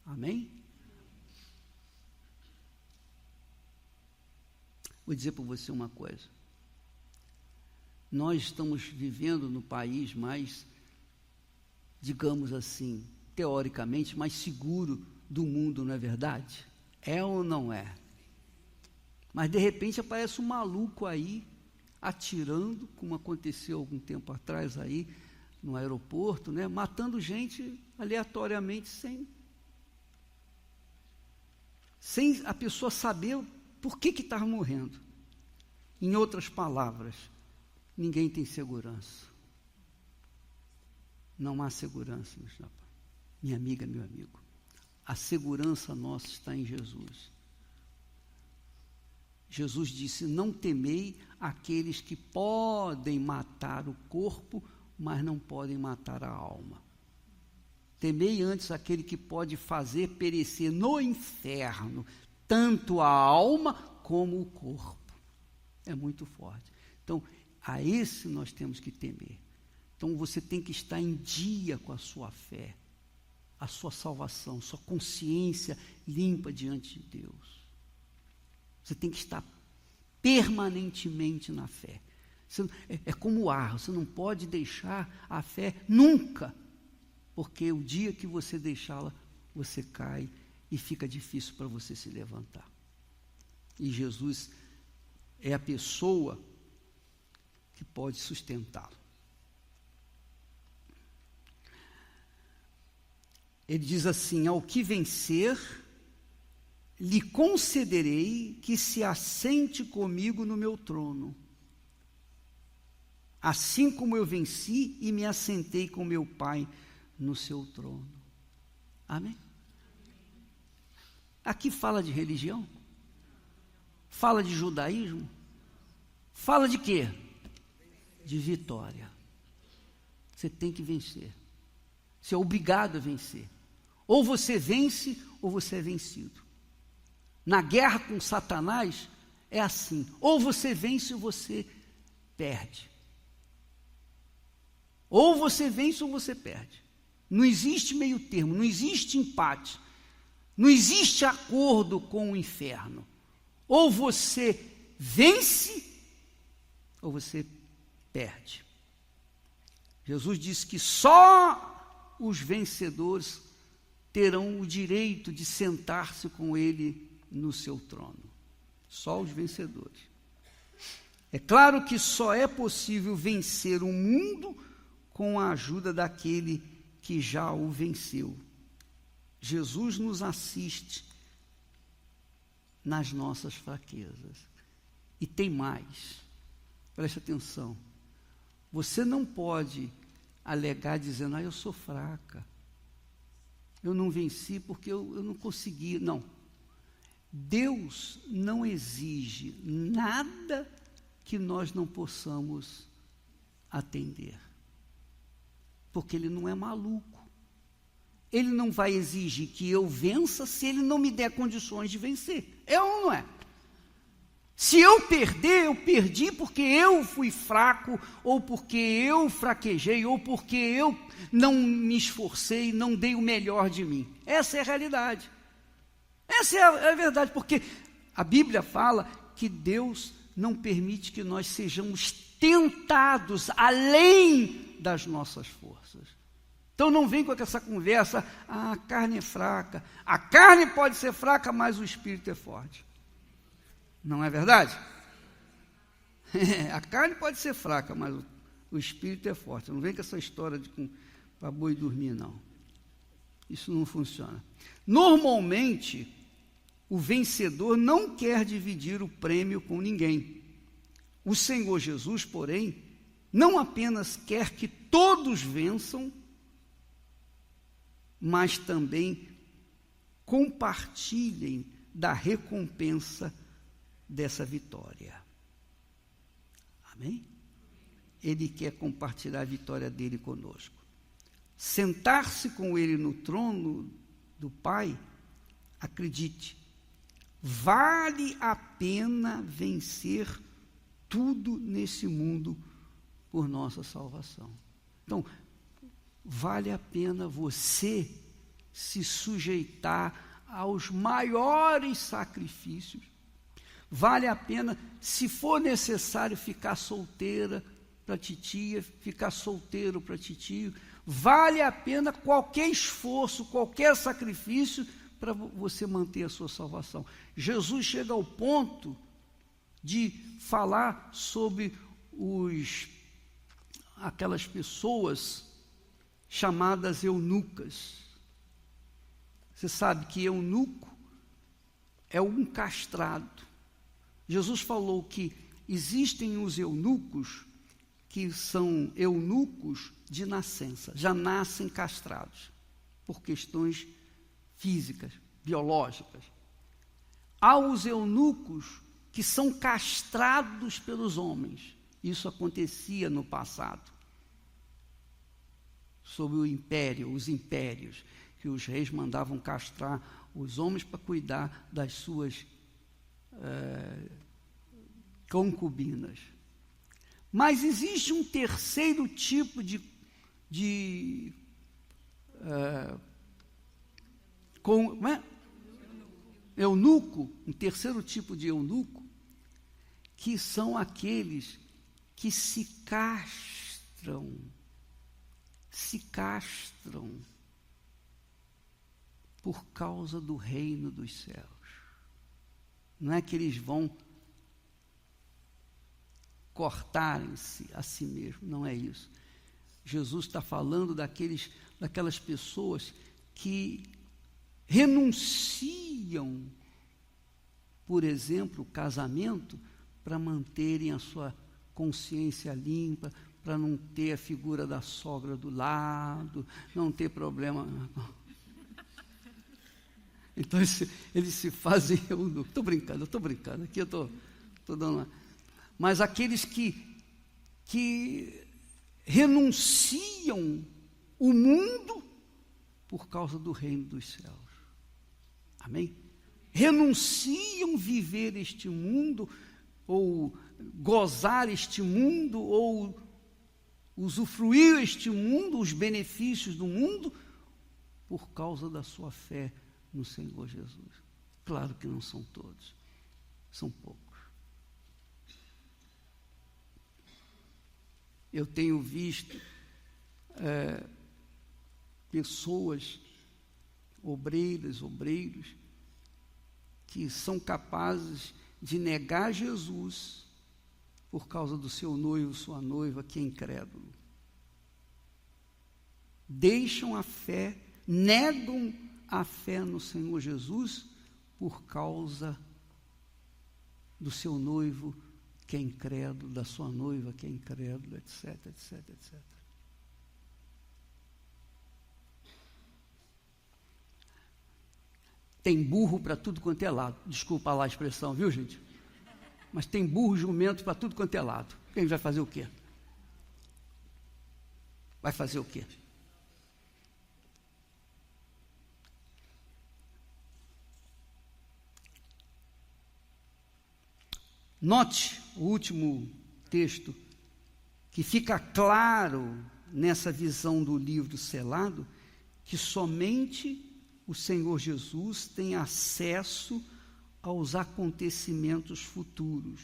Amém? Vou dizer para você uma coisa. Nós estamos vivendo no país mais, digamos assim, teoricamente, mais seguro do mundo, não é verdade? É ou não é? Mas de repente aparece um maluco aí, atirando, como aconteceu algum tempo atrás aí, no aeroporto, né? Matando gente aleatoriamente, sem a pessoa saber por que estava morrendo. Em outras palavras, ninguém tem segurança. Não há segurança, minha amiga, meu amigo. A segurança nossa está em Jesus. Jesus disse: não temei aqueles que podem matar o corpo, mas não podem matar a alma. Temei antes aquele que pode fazer perecer no inferno tanto a alma como o corpo. É muito forte. Então, a esse nós temos que temer. Então, você tem que estar em dia com a sua fé, a sua salvação, sua consciência limpa diante de Deus. Você tem que estar permanentemente na fé. É como o ar, você não pode deixar a fé nunca, porque o dia que você deixá-la, você cai e fica difícil para você se levantar. E Jesus é a pessoa que pode sustentá-lo. Ele diz assim: ao que vencer, lhe concederei que se assente comigo no meu trono, assim como eu venci e me assentei com meu Pai no seu trono. Amém? Aqui fala de religião? Fala de judaísmo? Fala de quê? De vitória. Você tem que vencer. Você é obrigado a vencer. Ou você vence, ou você é vencido. Na guerra com Satanás, é assim. Ou você vence, ou você perde. Ou você vence, ou você perde. Não existe meio termo, não existe empate. Não existe acordo com o inferno. Ou você vence, ou você perde. Jesus disse que só os vencedores terão o direito de sentar-se com ele no seu trono. Só os vencedores. É claro que só é possível vencer o mundo com a ajuda daquele que já o venceu. Jesus nos assiste nas nossas fraquezas. E tem mais. Preste atenção. Você não pode alegar dizendo: eu sou fraca. Eu não venci porque eu não consegui. Não. Deus não exige nada que nós não possamos atender. Porque Ele não é maluco. Ele não vai exigir que eu vença se Ele não me der condições de vencer. É ou não é? Se eu perder, eu perdi porque eu fui fraco, ou porque eu fraquejei, ou porque eu não me esforcei, não dei o melhor de mim. Essa é a realidade. Essa é a verdade, porque a Bíblia fala que Deus não permite que nós sejamos tentados além das nossas forças. Então não vem com essa conversa: a carne é fraca. A carne pode ser fraca, mas o espírito é forte. Não é verdade? A carne pode ser fraca, mas o espírito é forte. Não vem com essa história de para boi dormir, não. Isso não funciona. Normalmente, o vencedor não quer dividir o prêmio com ninguém. O Senhor Jesus, porém, não apenas quer que todos vençam, mas também compartilhem da recompensa dessa vitória. Amém? Ele quer compartilhar a vitória dele conosco. Sentar-se com ele no trono do Pai, acredite, vale a pena vencer tudo nesse mundo por nossa salvação. Então, vale a pena você se sujeitar aos maiores sacrifícios. Vale a pena, se for necessário, ficar solteira para titia, ficar solteiro para titio. Vale a pena qualquer esforço, qualquer sacrifício para você manter a sua salvação. Jesus chega ao ponto de falar sobre aquelas pessoas chamadas eunucas. Você sabe que eunuco é um castrado. Jesus falou que existem os eunucos que são eunucos de nascença, já nascem castrados por questões físicas, biológicas. Há os eunucos que são castrados pelos homens. Isso acontecia no passado, sob o império, os impérios, que os reis mandavam castrar os homens para cuidar das suas concubinas. Mas existe um terceiro tipo eunuco, um terceiro tipo de eunuco, que são aqueles que se castram por causa do reino dos céus. Não é que eles vão cortarem-se a si mesmos, não é isso. Jesus está falando daquelas pessoas que renunciam, por exemplo, o casamento, para manterem a sua consciência limpa, para não ter a figura da sogra do lado, não ter problema. Então eles se fazem eunuco. Estou brincando, aqui eu estou dando uma... Mas aqueles que renunciam o mundo por causa do reino dos céus. Amém? Renunciam viver este mundo, ou gozar este mundo, ou usufruir este mundo, os benefícios do mundo, por causa da sua fé no Senhor Jesus. Claro que não são todos, são poucos. Eu tenho visto pessoas, obreiros, que são capazes de negar Jesus por causa do seu noivo, sua noiva, que é incrédulo. Deixam a fé, negam a fé no Senhor Jesus por causa do seu noivo, que é incrédulo, da sua noiva, que é incrédula, etc, etc, etc. Tem burro para tudo quanto é lado. Desculpa lá a expressão, viu, gente? Mas tem burro, jumento para tudo quanto é lado. Quem vai fazer o quê? Vai fazer o quê? Note o último texto, que fica claro nessa visão do livro selado, que somente o Senhor Jesus tem acesso aos acontecimentos futuros.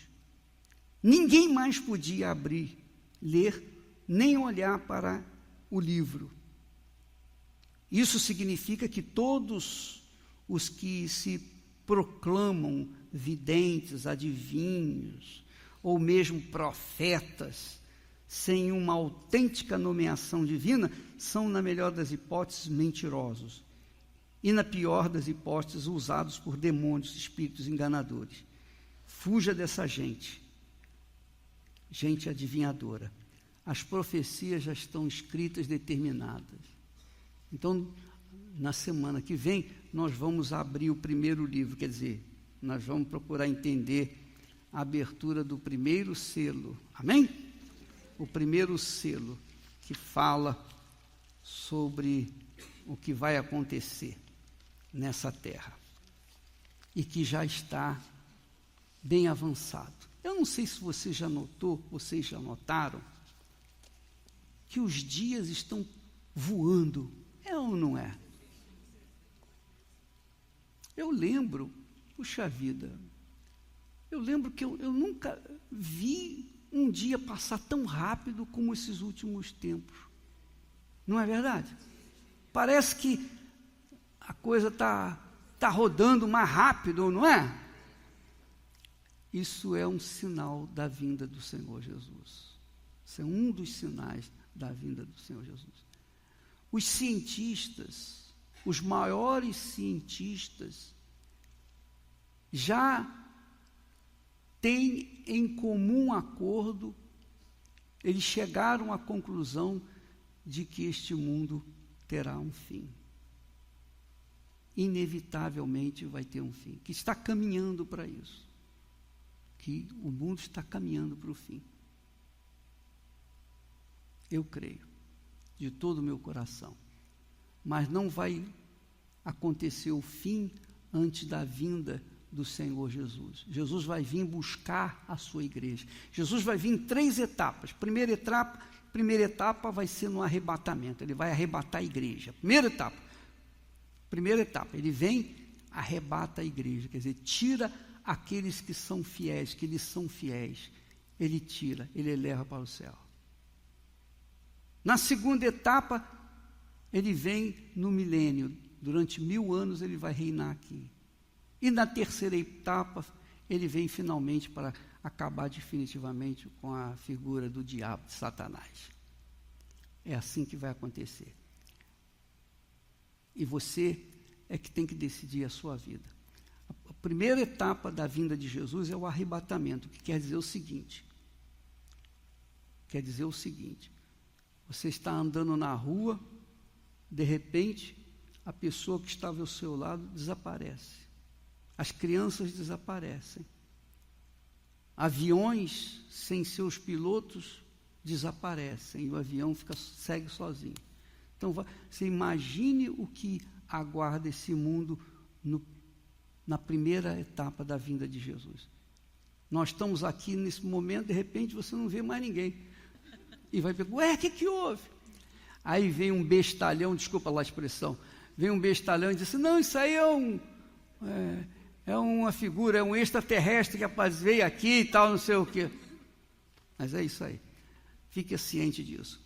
Ninguém mais podia abrir, ler, nem olhar para o livro. Isso significa que todos os que se proclamam videntes, adivinhos, ou mesmo profetas, sem uma autêntica nomeação divina, são, na melhor das hipóteses, mentirosos. e, na pior das hipóteses, usados por demônios, espíritos enganadores. Fuja dessa gente adivinhadora. As profecias já estão escritas, determinadas. Então, na semana que vem, nós vamos abrir o primeiro livro, quer dizer, nós vamos procurar entender a abertura do primeiro selo. Amém? O primeiro selo que fala sobre o que vai acontecer nessa terra e que já está bem avançado. Eu não sei se você já notou, vocês já notaram, que os dias estão voando, é ou não é? Eu lembro, puxa vida, eu lembro que eu nunca vi um dia passar tão rápido como esses últimos tempos. Não é verdade? Parece que a coisa está rodando mais rápido, não é? Isso é um sinal da vinda do Senhor Jesus. Isso é um dos sinais da vinda do Senhor Jesus. Os cientistas, os maiores cientistas, já têm em comum acordo, eles chegaram à conclusão de que este mundo terá um fim. Inevitavelmente vai ter um fim, que está caminhando para isso. Que o mundo está caminhando para o fim. Eu creio, de todo o meu coração. Mas não vai acontecer o fim antes da vinda do Senhor Jesus. Jesus vai vir buscar a sua igreja. Jesus vai vir em 3 etapas. Primeira etapa vai ser no arrebatamento. Ele vai arrebatar a igreja. Primeira etapa, ele vem, arrebata a igreja, quer dizer, tira aqueles que são fiéis, que lhes são fiéis, ele tira, ele leva para o céu. Na segunda etapa, ele vem no milênio, durante 1000 anos ele vai reinar aqui. E na terceira etapa, ele vem finalmente para acabar definitivamente com a figura do diabo, de Satanás. É assim que vai acontecer. E você é que tem que decidir a sua vida. A primeira etapa da vinda de Jesus é o arrebatamento, que quer dizer o seguinte. Você está andando na rua, de repente, a pessoa que estava ao seu lado desaparece. As crianças desaparecem. Aviões sem seus pilotos desaparecem e o avião segue sozinho. Então, você imagine o que aguarda esse mundo na primeira etapa da vinda de Jesus. Nós estamos aqui nesse momento, de repente você não vê mais ninguém. E vai perguntar, o que houve? Aí vem um bestalhão, desculpa lá a expressão, vem um bestalhão e diz assim, não, isso aí é uma figura, é um extraterrestre que veio aqui e tal, não sei o quê. Mas é isso aí. Fique ciente disso.